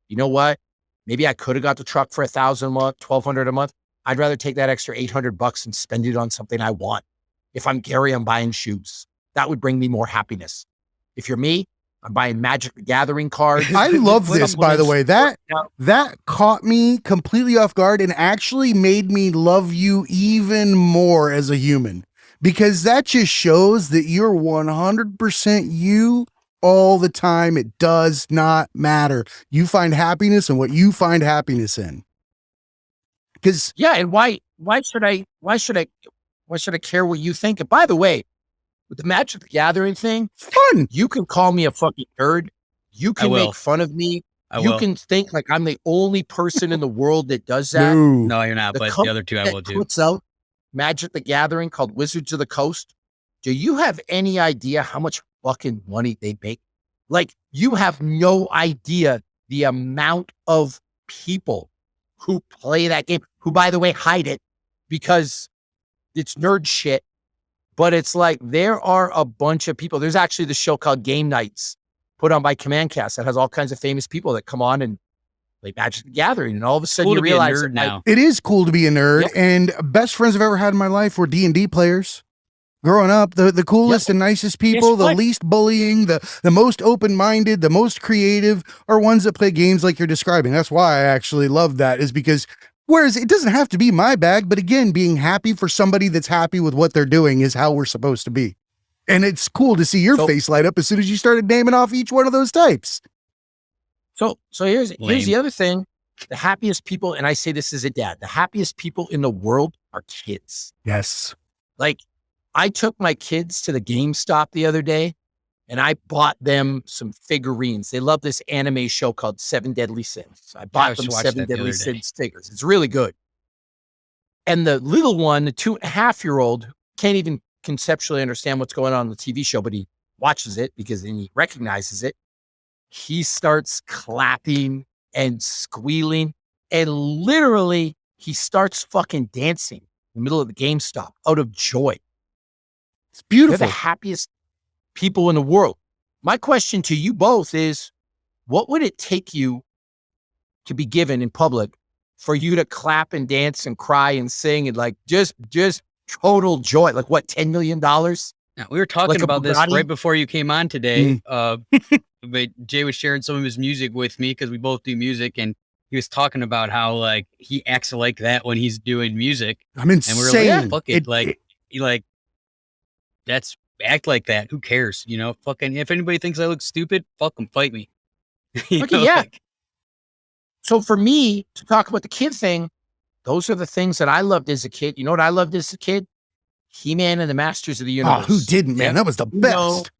You know what? Maybe I could have got the truck for $1,000 a month, $1,200 a month. I'd rather take that extra $800 and spend it on something I want. If I'm Gary, I'm buying shoes. That would bring me more happiness. If you're me, I'm buying Magic the Gathering cards. I love this, by the way. That caught me completely off guard and actually made me love you even more as a human, because that just shows that you're 100% you all the time. It does not matter. You find happiness in what you find happiness in. Because and why should I care what you think? And by the way, with the Magic the Gathering thing, fun. You can call me a fucking nerd. You can make fun of me. You can think like I'm the only person in the world that does that. No, you're not. But the other two I will do. Puts out Magic the Gathering called Wizards of the Coast. Do you have any idea how much fucking money they make? Like, you have no idea the amount of people who play that game, who, by the way, hide it because it's nerd shit. But it's like, there are a bunch of people. There's actually the show called Game Nights put on by Commandcast that has all kinds of famous people that come on and play Magic the Gathering. And all of a sudden you realize now. It is cool to be a nerd. And best friends I've ever had in my life were D&D players. Growing up, the coolest and nicest people, the least bullying, the most open-minded, the most creative are ones that play games like you're describing. That's why I actually love that, is because whereas it doesn't have to be my bag, but again, being happy for somebody that's happy with what they're doing is how we're supposed to be. And it's cool to see your face light up as soon as you started naming off each one of those types. So here's the other thing. The happiest people, and I say this as a dad, the happiest people in the world are kids. Yes. Like, I took my kids to the GameStop the other day and I bought them some figurines. They love this anime show called 7 Deadly Sins. I bought them 7 Deadly Sins figures. It's really good. And the little one, the 2.5-year-old, can't even conceptually understand what's going on in the TV show, but he watches it because then he recognizes it. He starts clapping and squealing, and literally he starts fucking dancing in the middle of the GameStop out of joy. It's beautiful. They're the happiest people in the world. My question to you both is, what would it take you to be given in public for you to clap and dance and cry and sing and like just total joy? Like, what, $10 million? Now, we were talking about this right before you came on today. But Jay was sharing some of his music with me because we both do music, and he was talking about how like he acts like that when he's doing music. I'm insane. And we were like, fuck it. That's act like that. Who cares? You know, fucking, if anybody thinks I look stupid, fuck them, fight me. So for me to talk about the kid thing, those are the things that I loved as a kid. You know what I loved as a kid? He-Man and the Masters of the Universe. Oh, who didn't, man? That was the best.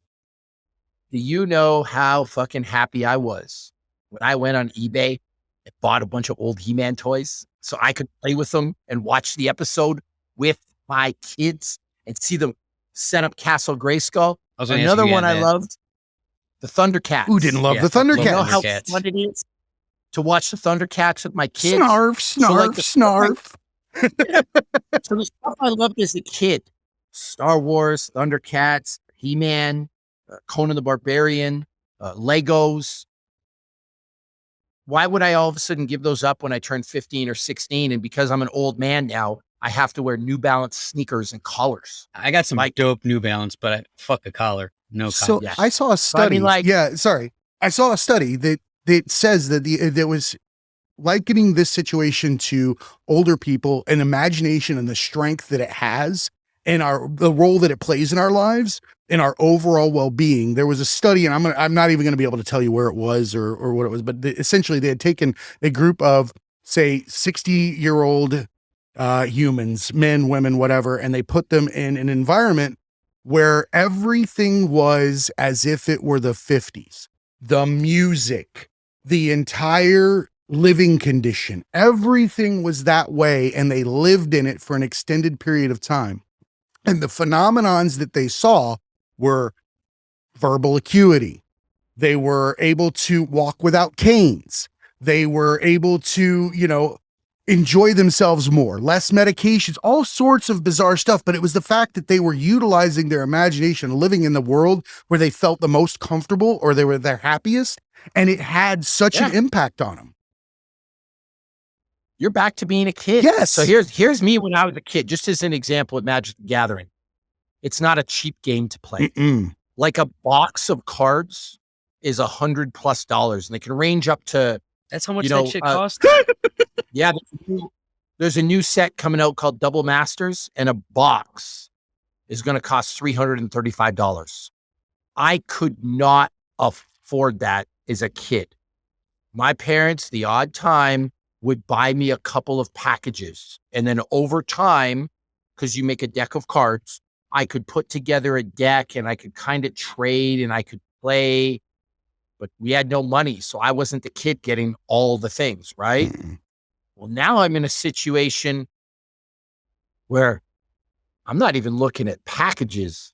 Do you know how fucking happy I was when I went on eBay and bought a bunch of old He-Man toys so I could play with them and watch the episode with my kids and see them set up Castle Grayskull? Another one I loved, the Thundercats. Who didn't love the Thundercats? You know how fun it is to watch the Thundercats with my kids? Snarf. So the stuff I loved as a kid, Star Wars, Thundercats, He-Man, Conan the Barbarian, Legos. Why would I all of a sudden give those up when I turn 15 or 16? And because I'm an old man now, I have to wear New Balance sneakers and collars. I got some dope New Balance, but fuck a collar. No collar. So I saw a study. I saw a study that says that that was likening this situation to older people and imagination and the strength that it has. and the role that it plays in our lives, in our overall well-being. There was a study, and I'm not even going to be able to tell you where it was or what it was, but essentially they had taken a group of, say, 60-year-old humans, men, women, whatever, and they put them in an environment where everything was as if it were the 50s. The music, the entire living condition, everything was that way, and they lived in it for an extended period of time. And the phenomenons that they saw were verbal acuity. They were able to walk without canes. They were able to, enjoy themselves more, less medications, all sorts of bizarre stuff. But it was the fact that they were utilizing their imagination, living in the world where they felt the most comfortable or they were their happiest. And it had such an impact on them. You're back to being a kid. Yes. So here's me when I was a kid, just as an example at Magic the Gathering. It's not a cheap game to play. Like a box of cards is $100+ and they can range up to. That's how much that shit costs? Yeah. There's a new set coming out called Double Masters, and a box is going to cost $335. I could not afford that as a kid. My parents, the odd time, would buy me a couple of packages. And then over time, because you make a deck of cards, I could put together a deck and I could kind of trade and I could play, but we had no money. So I wasn't the kid getting all the things, right? Well, now I'm in a situation where I'm not even looking at packages.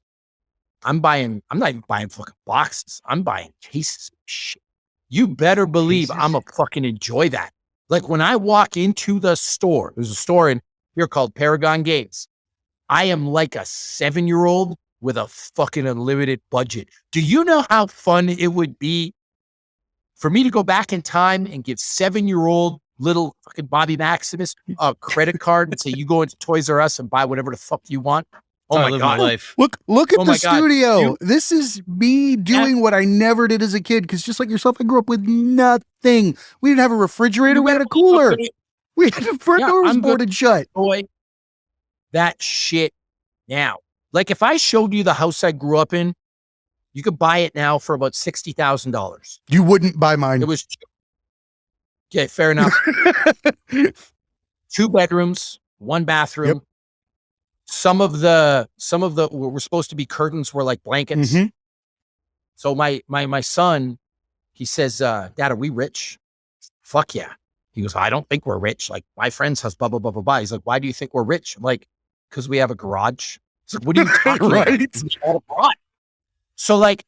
I'm not even buying fucking boxes. I'm buying cases of shit. You better believe I'm going to fucking enjoy that. Like when I walk into the store, there's a store in here called Paragon Games. I am like a 7-year-old with a fucking unlimited budget. Do you know how fun it would be for me to go back in time and give 7-year-old little fucking Bobby Maximus a credit card and say, you go into Toys R Us and buy whatever the fuck you want? Oh my God. Life. Look at the studio. This is me doing what I never did as a kid. Cause just like yourself, I grew up with nothing. We didn't have a refrigerator. We had a cooler. We had the front doors boarded shut. Boy, that shit now. Like if I showed you the house I grew up in, you could buy it now for about $60,000. You wouldn't buy mine. It was, okay, fair enough. 2 bedrooms, 1 bathroom. Yep. Some of the were supposed to be curtains were like blankets. So my son, he says, Dad, are we rich? Fuck yeah. He goes, I don't think we're rich. Like my friend's house, blah, blah, blah, blah, blah. He's like, why do you think we're rich? I'm like, because we have a garage. He's like, what are you talking about? So like,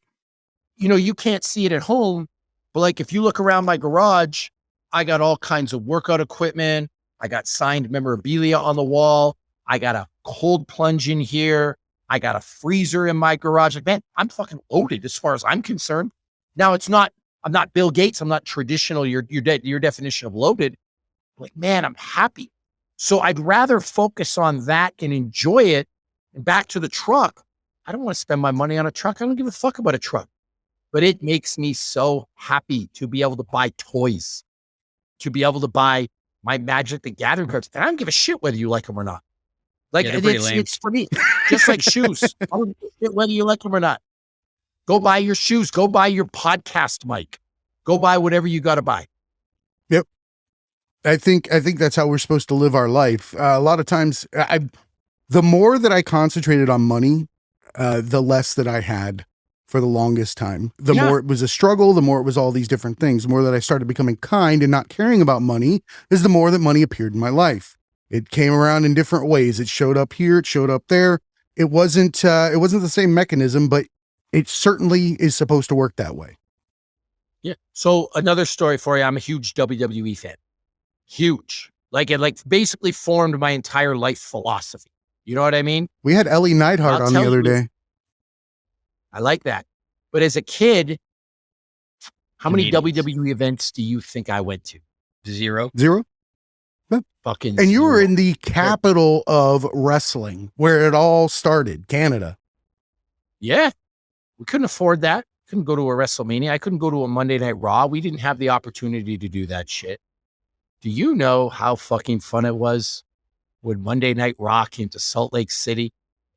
you can't see it at home, but like, if you look around my garage, I got all kinds of workout equipment. I got signed memorabilia on the wall. I got a cold plunge in here. I got a freezer in my garage. Like, man, I'm fucking loaded as far as I'm concerned. Now I'm not Bill Gates. I'm not traditional. Your definition of loaded. Like, man, I'm happy. So I'd rather focus on that and enjoy it. And back to the truck. I don't want to spend my money on a truck. I don't give a fuck about a truck, but it makes me so happy to be able to buy toys, to be able to buy my Magic the Gathering cards. And I don't give a shit whether you like them or not. Like, it's for me, just like shoes. I don't give a shit whether you like them or not. Go buy your shoes. Go buy your podcast mic. Go buy whatever you got to buy. Yep. I think that's how we're supposed to live our life. A lot of times, the more that I concentrated on money, the less that I had for the longest time. The more it was a struggle, the more it was all these different things. The more that I started becoming kind and not caring about money is the more that money appeared in my life. It came around in different ways. It showed up here, it showed up there. It wasn't the same mechanism, but it certainly is supposed to work that way. Yeah. So another story for you. I'm a huge WWE fan. Huge. Like it basically formed my entire life philosophy. You know what I mean? We had Ellie Neidhart on the other day. I like that. But as a kid, how many WWE events do you think I went to? Zero. Fucking and you zero. were in the capital of wrestling, where it all started, Canada. Yeah. We couldn't afford that. Couldn't go to a WrestleMania. I couldn't go to a Monday Night Raw. We didn't have the opportunity to do that shit. Do you know how fucking fun it was when Monday Night Raw came to Salt Lake City?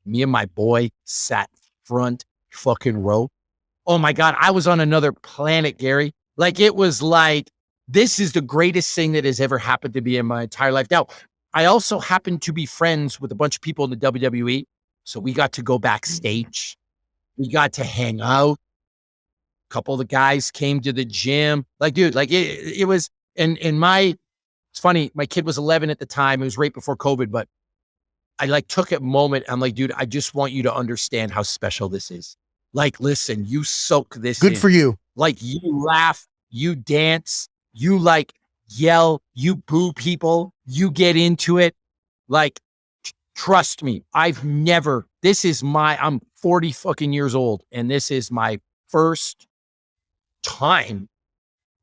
Me and my boy sat front fucking row. Oh my God, I was on another planet, Gary. Like, it was like, this is the greatest thing that has ever happened to me in my entire life. Now, I also happened to be friends with a bunch of people in the WWE. So we got to go backstage. We got to hang out. A couple of the guys came to the gym. Like, dude, like it was, and it's funny, my kid was 11 at the time. It was right before COVID, but I like took a moment. I'm like, dude, I just want you to understand how special this is. Like, listen, you soak this Good in. for you. Like, you laugh, you dance, you like yell, you boo people, you get into it. Like, trust me, I'm 40 fucking years old, and this is my first time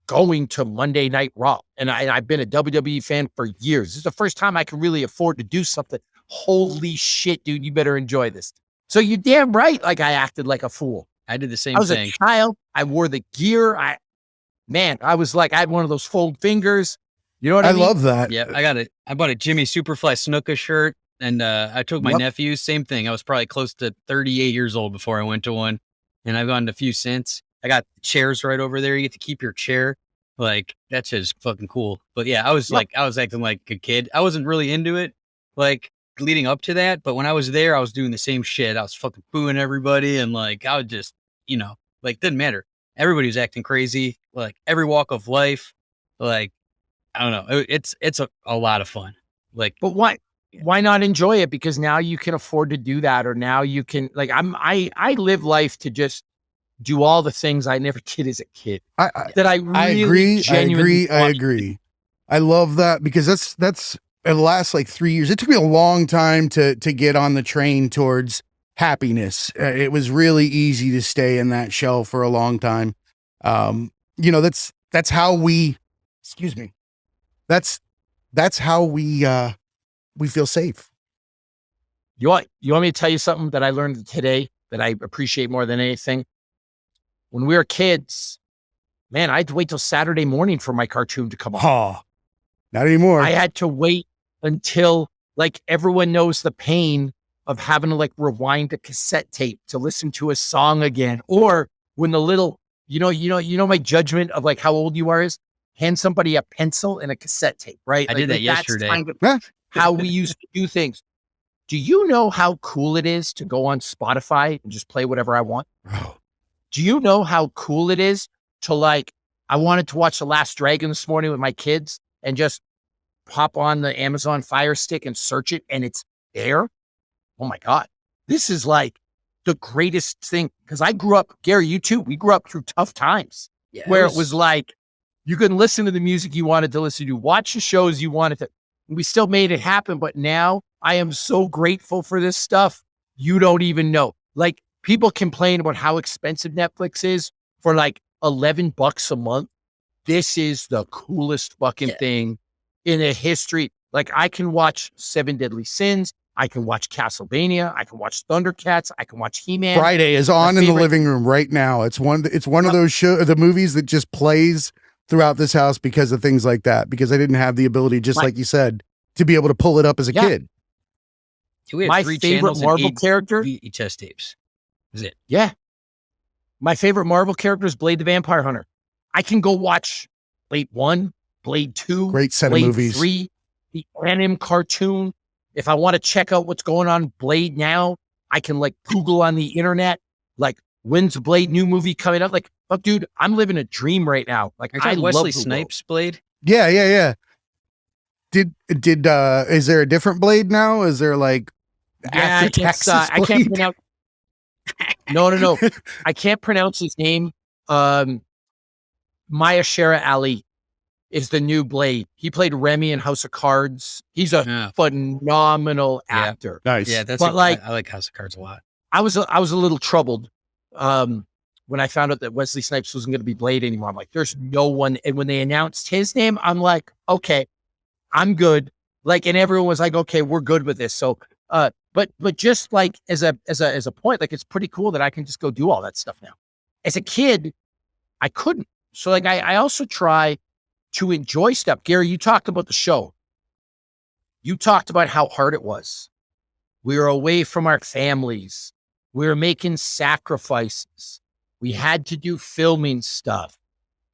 going to Monday Night Raw. And I've been a WWE fan for years. This is the first time I can really afford to do something. Holy shit, dude, you better enjoy this. So you're damn right. Like, I acted like a fool. I did the same I was thing. a child. I wore the gear. I was like, I had one of those fold fingers. You know what I mean? I love that. Yeah, I bought a Jimmy Superfly Snuka shirt, and I took my nephews. Same thing. I was probably close to 38 years old before I went to one, and I've gone to a few since. I got chairs right over there. You get to keep your chair. Like, that's just fucking cool. But yeah, I was acting like a kid. I wasn't really into it, like, leading up to that. But when I was there, I was doing the same shit. I was fucking booing everybody, and like, I would just, like, didn't matter. Everybody was acting crazy, like every walk of life. Like, I don't know. It's a lot of fun. Like, but why not enjoy it? Because now you can afford to do that, or now you can, like, I live life to just do all the things I never did as a kid. I agree. I love that, because that's the last like 3 years. It took me a long time to get on the train towards happiness. It was really easy to stay in that shell for a long time. That's how we, excuse me. That's how we feel safe. You want me to tell you something that I learned today that I appreciate more than anything? When we were kids, man, I had to wait till Saturday morning for my cartoon to come on. Oh, not anymore. I had to wait until, like, everyone knows the pain of having to like rewind a cassette tape to listen to a song again. Or when the little, my judgment of like how old you are is, hand somebody a pencil and a cassette tape, right? I did that yesterday. That's kind of how we used to do things. Do you know how cool it is to go on Spotify and just play whatever I want? Oh. Do you know how cool it is to, like, I wanted to watch The Last Dragon this morning with my kids and just pop on the Amazon Fire Stick and search it, and it's there? Oh my God. This is like the greatest thing. Because I grew up, Gary, you too, we grew up through tough times where it was like, you could listen to the music you wanted to listen to, watch the shows you wanted to. We still made it happen. But now I am so grateful for this stuff. You don't even know. Like, people complain about how expensive Netflix is for like $11 a month. This is the coolest fucking thing in the history. Like, I can watch 7 Deadly Sins. I can watch Castlevania. I can watch Thundercats. I can watch He-Man. Friday is on in the living room right now. It's one of those the movies that just plays throughout this house because of things like that. Because I didn't have the ability, just like you said, to be able to pull it up as a kid. We had my 3 favorite Marvel character, VHS tapes. Is it? Yeah. My favorite Marvel character is Blade the Vampire Hunter. I can go watch Blade 1, Blade 2, great set Blade of movies, 3, the anime cartoon. If I want to check out what's going on Blade now, I can like Google on the internet, like, when's the Blade new movie coming up? Like, fuck, dude, I'm living a dream right now. Like, I love Wesley Snipes Blade. Yeah. Did is there a different Blade now? Is there like after Texas Blade? I can't pronounce. No. I can't pronounce his name. Mahershala Ali is the new Blade. He played Remy in House of Cards. He's a phenomenal actor. Nice. Yeah, I like House of Cards a lot. I was a little troubled when I found out that Wesley Snipes wasn't going to be Blade anymore. I'm like, there's no one. And when they announced his name, I'm like, okay, I'm good. Like, and everyone was like, okay, we're good with this. So, but just like as a point, like, it's pretty cool that I can just go do all that stuff now. As a kid, I couldn't. So like, I also try to enjoy stuff. Gary, you talked about the show. You talked about how hard it was. We were away from our families. We were making sacrifices. We had to do filming stuff.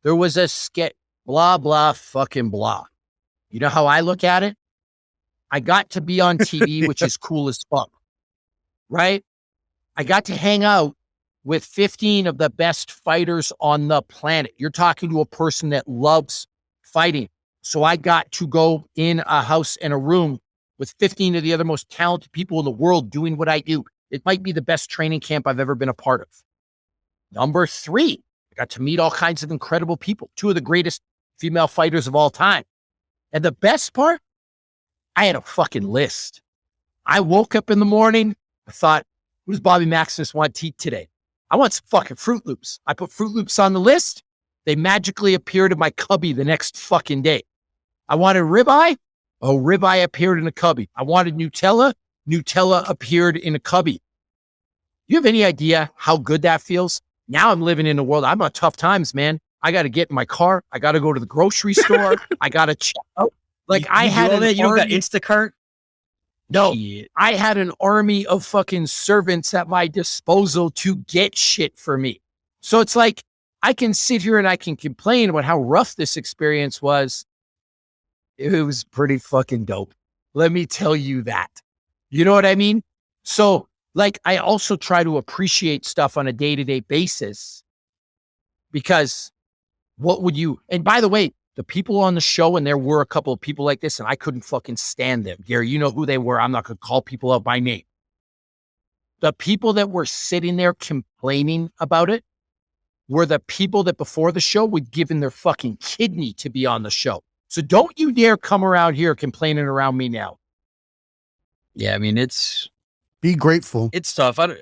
There was a sketch, blah, blah, fucking blah. You know how I look at it? I got to be on TV, which is cool as fuck, right? I got to hang out with 15 of the best fighters on the planet. You're talking to a person that loves fighting. So I got to go in a house and a room with 15 of the other most talented people in the world doing what I do. It might be the best training camp I've ever been a part of. Number 3, I got to meet all kinds of incredible people, 2 of the greatest female fighters of all time. And the best part, I had a fucking list. I woke up in the morning. I thought, what does Bobby Maximus want to eat today? I want some fucking Fruit Loops. I put Fruit Loops on the list. They magically appeared in my cubby the next fucking day. I wanted ribeye. Oh, ribeye appeared in a cubby. I wanted Nutella. Nutella appeared in a cubby. You have any idea how good that feels? Now I'm living in a world. I'm on tough times, man. I got to get in my car. I got to go to the grocery store. I got to check out. Like I had you don't got Instacart? No, Shit. I had an army of fucking servants at my disposal to get shit for me. So it's like, I can sit here and I can complain about how rough this experience was. It was pretty fucking dope. Let me tell you that. You know what I mean? So like, I also try to appreciate stuff on a day-to-day basis because what would you, and by the way, the people on the show, and there were a couple of people like this, and I couldn't fucking stand them. Gary, you know who they were. I'm not going to call people out by name. The people that were sitting there complaining about it were the people that before the show would give in their fucking kidney to be on the show. So don't you dare come around here complaining around me now. Yeah, I mean, it's Be grateful. tough. I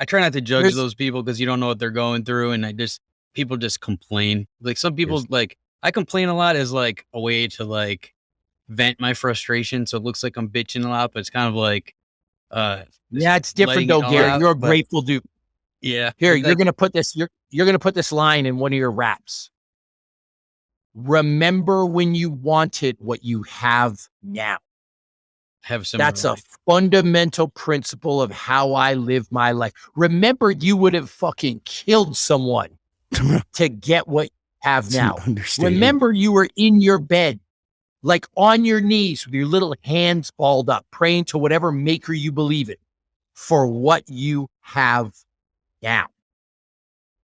try not to judge those people because you don't know what they're going through, and people just complain. Like some people, like I complain a lot as like a way to like vent my frustration. So it looks like I'm bitching a lot, but it's kind of like, yeah, it's different though, Gary. You're a grateful dude. Yeah. Here, you're gonna put this. You're gonna put this line in one of your raps. Remember when you wanted what you have now. That's a fundamental principle of how I live my life. Remember, you would have fucking killed someone to get what you have now. Remember, you were in your bed, like on your knees with your little hands balled up, praying to whatever maker you believe in for what you have now.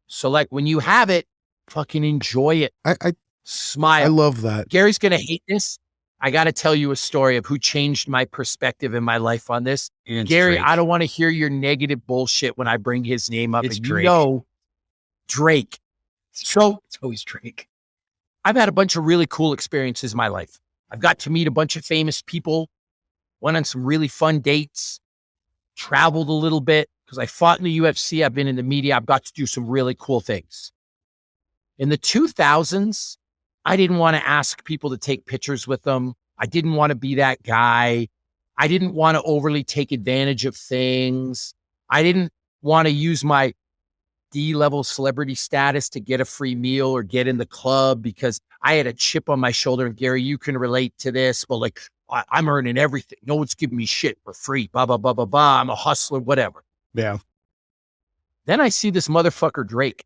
So like when you have it, fucking enjoy it. I smile. I love that. Gary's going to hate this. I got to tell you a story of who changed my perspective in my life on this. Gary, Drake. I don't want to hear your negative bullshit when I bring his name up. It's and Drake. You know, Drake. So it's always Drake. I've had a bunch of really cool experiences in my life. I've got to meet a bunch of famous people, went on some really fun dates, traveled a little bit because I fought in the UFC. I've been in the media. I've got to do some really cool things. In the 2000s, I didn't want to ask people to take pictures with them. I didn't want to be that guy. I didn't want to overly take advantage of things. I didn't want to use my D-level celebrity status to get a free meal or get in the club because I had a chip on my shoulder. And Gary, you can relate to this. Well, like I'm earning everything. No one's giving me shit for free. Blah, blah, blah, blah, blah. I'm a hustler, whatever. Yeah. Then I see this motherfucker, Drake.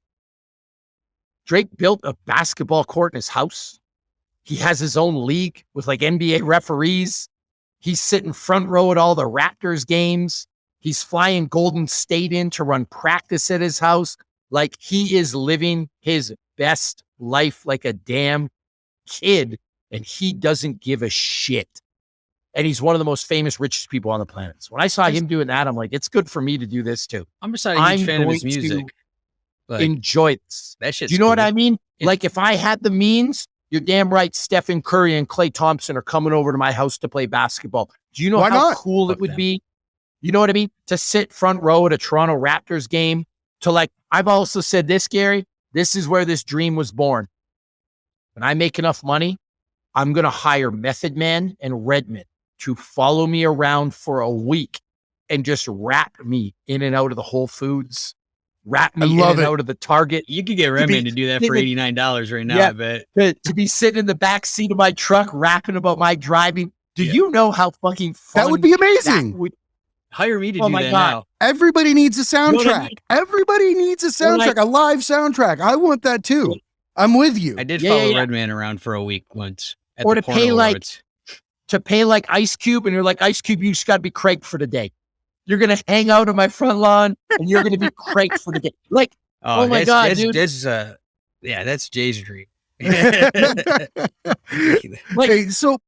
Drake built a basketball court in his house. He has his own league with like NBA referees. He's sitting front row at all the Raptors games. He's flying Golden State in to run practice at his house. Like he is living his best life like a damn kid, and he doesn't give a shit. And he's one of the most famous, richest people on the planet. So when I saw him doing that, I'm like, it's good for me to do this too. I'm just not a huge fan of his music. Like, enjoy this. That shit's Do you know cool. what I mean? Like if I had the means, you're damn right, Stephen Curry and Klay Thompson are coming over to my house to play basketball. Do you know how cool it would be? You know what I mean? To sit front row at a Toronto Raptors game, to like, I've also said this, Gary, this is where this dream was born. When I make enough money, I'm going to hire Method Man and Redman to follow me around for a week and just wrap me in and out of the Whole Foods, wrap me in and out of the Target. You could get Redman to do that for $89 right now, I bet. To be sitting in the back seat of my truck, rapping about my driving. Do you know how fucking fun That would be amazing. Hire me to Oh do my that God. now. Everybody needs a soundtrack. You know what I mean? Everybody needs a soundtrack, a live soundtrack. I want that too. I'm with you. I did Yeah, follow yeah, yeah. Redman around for a week once. At Or the to pay Porno like Awards. Ice Cube, and you're like, Ice Cube, you just got to be Craig for the day. You're gonna hang out on my front lawn, and you're gonna be Craig for the day. Like, oh my God, dude. That's Jay's dream. Like, Hey, so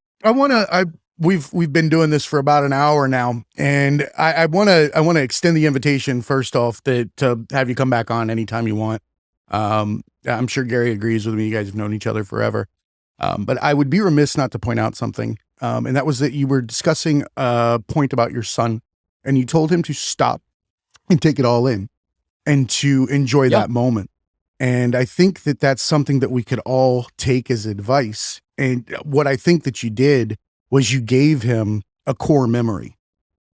we've been doing this for about an hour now, and I want to extend the invitation first off to have you come back on anytime you want. I'm sure Gary agrees with me. You guys have known each other forever. But I would be remiss not to point out something. And that was that you were discussing a point about your son, and you told him to stop and take it all in and to enjoy that moment. And I think that that's something that we could all take as advice. And what I think that you did was you gave him a core memory.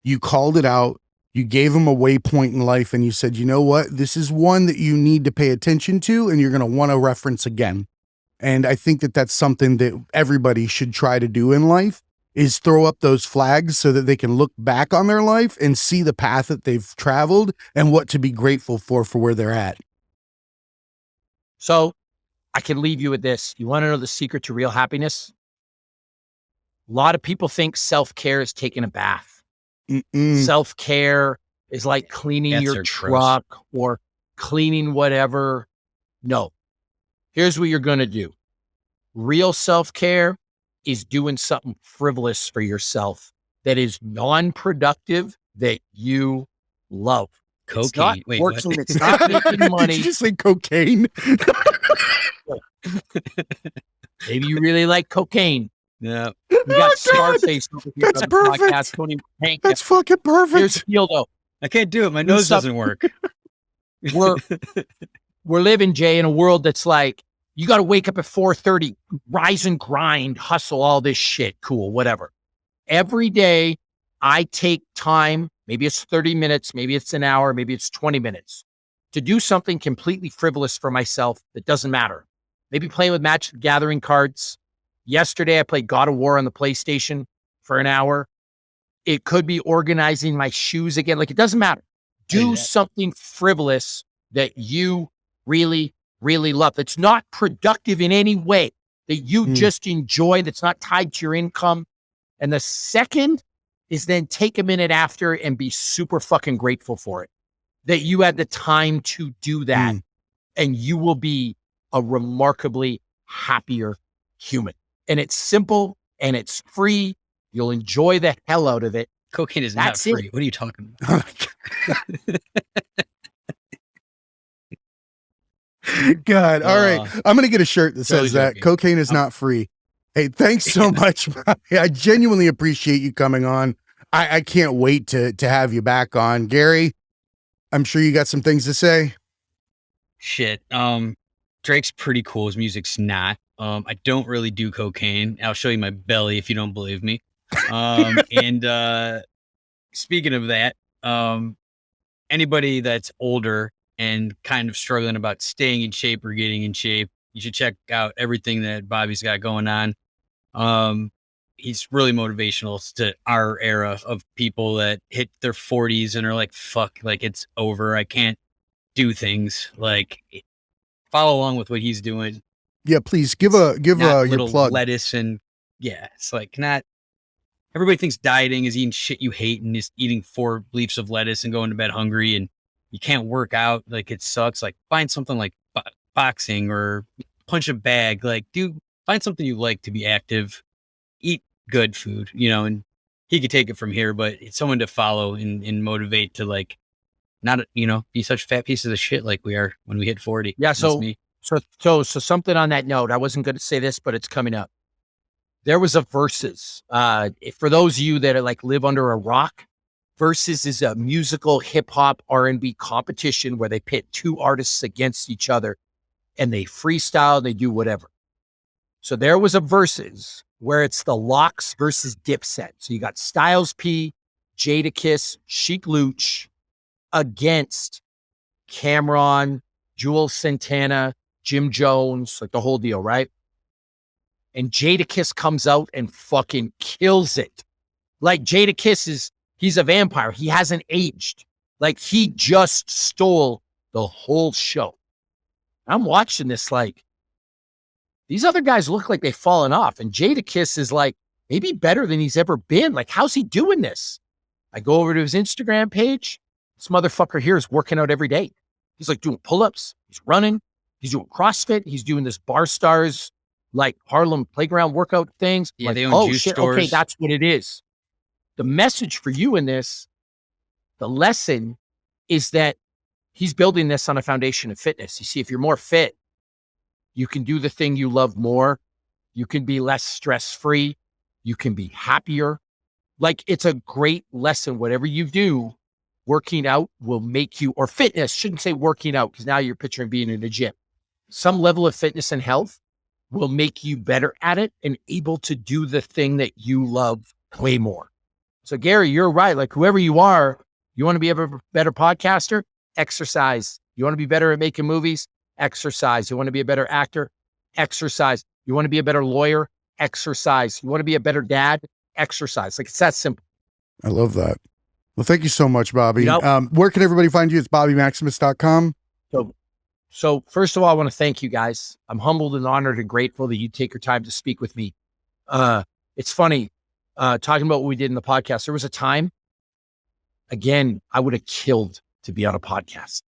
You called it out. You gave him a waypoint in life, and you said, you know what? This is one that you need to pay attention to, and you're going to want to reference again. And I think that that's something that everybody should try to do in life, is throw up those flags so that they can look back on their life and see the path that they've traveled and what to be grateful for where they're at. so I can leave you with this. You want to know the secret to real happiness? A lot of people think self-care is taking a bath. Self-care is like cleaning your truck or cleaning whatever. No. Here's what you're going to do. Real self-care is doing something frivolous for yourself that is non-productive, that you love. Cocaine. It's not Wait, working. what? It's not making money. Did you just say cocaine? Maybe you really like cocaine. Yeah. You got Oh, God. Scarface over here That's on the podcast. perfect. Don't even crank That's it. fucking perfect. Here's the deal, though. I can't do it. My nose doesn't work. We're living, Jay, in a world that's like, you got to wake up at 4:30, rise and grind, hustle, all this shit. Cool, whatever. Every day, I take time, maybe it's 30 minutes, maybe it's an hour, maybe it's 20 minutes, to do something completely frivolous for myself that doesn't matter. Maybe playing with Magic the Gathering cards. Yesterday, I played God of War on the PlayStation for an hour. It could be organizing my shoes again. Like, it doesn't matter. Do something frivolous that you really, really love. That's not productive in any way, that you just enjoy, that's not tied to your income. And the second is then take a minute after and be super fucking grateful for it, that you had the time to do that. And you will be a remarkably happier human. And it's simple and it's free. You'll enjoy the hell out of it. Cocaine is not free. What are you talking about? God. All right. I'm going to get a shirt that says that. Joking. Cocaine is not free. Hey, thanks so much. I genuinely appreciate you coming on. I can't wait to have you back on. Gary, I'm sure you got some things to say. Shit. Drake's pretty cool. His music's not. I don't really do cocaine. I'll show you my belly if you don't believe me. And speaking of that, anybody that's older and kind of struggling about staying in shape or getting in shape, you should check out everything that Bobby's got going on. He's really motivational to our era of people that hit their 40s and are like, fuck, like it's over. I can't do things. Like, follow along with what he's doing. Yeah, please give your plug. Lettuce and it's like not everybody thinks dieting is eating shit you hate and just eating 4 leaves of lettuce and going to bed hungry and you can't work out. Like, it sucks. Like, find something like boxing or punch a bag. Like, find something you like to be active, eat good food, and he could take it from here, but it's someone to follow and motivate to, like, not, be such fat pieces of shit like we are when we hit 40. Yeah. That's So, me. so something on that note, I wasn't going to say this, but it's coming up. There was a Versus. For those of you that are like live under a rock, Versus is a musical hip hop R&B competition where they pit 2 artists against each other and they freestyle, they do whatever. So there was a Versus where it's the Locks versus Dipset. So you got Styles P, Jadakiss, Chic Luch against Cameron, Jules Santana, Jim Jones, like the whole deal, right? and Jadakiss comes out and fucking kills it. Like Jadakiss he's a vampire. He hasn't aged. Like he just stole the whole show. I'm watching this like, these other guys look like they've fallen off. And Jadakiss is like, maybe better than he's ever been. Like, how's he doing this? I go over to his Instagram page. This motherfucker here is working out every day. He's like doing pull-ups. He's running. He's doing CrossFit. He's doing this Bar Stars, like Harlem playground workout things. Yeah, like, they own oh, juice shit, stores. okay, that's what it is. The message for you in this, the lesson is that he's building this on a foundation of fitness. You see, if you're more fit, you can do the thing you love more. You can be less stress-free. You can be happier. Like, it's a great lesson. Whatever you do, working out will make you, or fitness, shouldn't say working out, because now you're picturing being in a gym. Some level of fitness and health will make you better at it and able to do the thing that you love way more. So Gary, you're right. Like, whoever you are, you want to be a better podcaster? Exercise. You want to be better at making movies? Exercise. You want to be a better actor? Exercise. You want to be a better lawyer? Exercise. You want to be a better dad? Exercise. Like, it's that simple. I love that. Well, thank you so much, Bobby. Yep. Where can everybody find you? It's bobbymaximus.com. So first of all, I want to thank you guys. I'm humbled and honored and grateful that you take your time to speak with me. It's funny, talking about what we did in the podcast. There was a time, again, I would have killed to be on a podcast.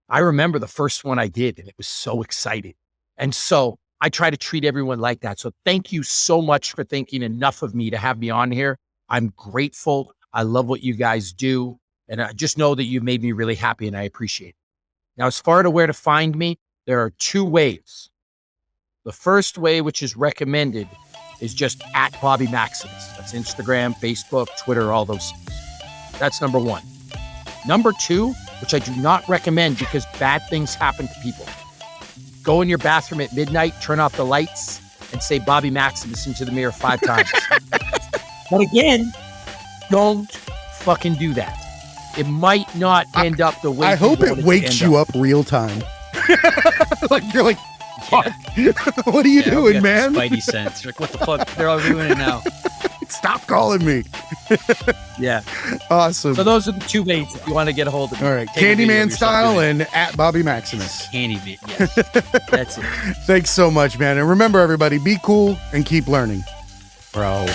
I remember the first one I did, and it was so exciting. And so I try to treat everyone like that. So thank you so much for thinking enough of me to have me on here. I'm grateful. I love what you guys do. And I just know that you made me really happy, and I appreciate it. Now, as far as where to find me, there are two ways. The first way, which is recommended, is just at Bobby Maximus. That's Instagram, Facebook, Twitter, all those things. That's number one. Number two, which I do not recommend because bad things happen to people. Go in your bathroom at midnight, turn off the lights, and say Bobby Maximus into the mirror 5 times. But again, don't fucking do that. It might not end up the way I hope it wakes you up real time. Like, you're like, fuck. Yeah. What are you doing, man? Spidey sense. You're like, what the fuck? They're all doing it now. Stop calling me. Yeah. Awesome. So those are the two ways if you want to get a hold of me. All right. Take a video Candyman of yourself style doing and at Bobby Maximus. Candy bit, yes. That's it. Thanks so much, man. And remember, everybody, be cool and keep learning. Bro.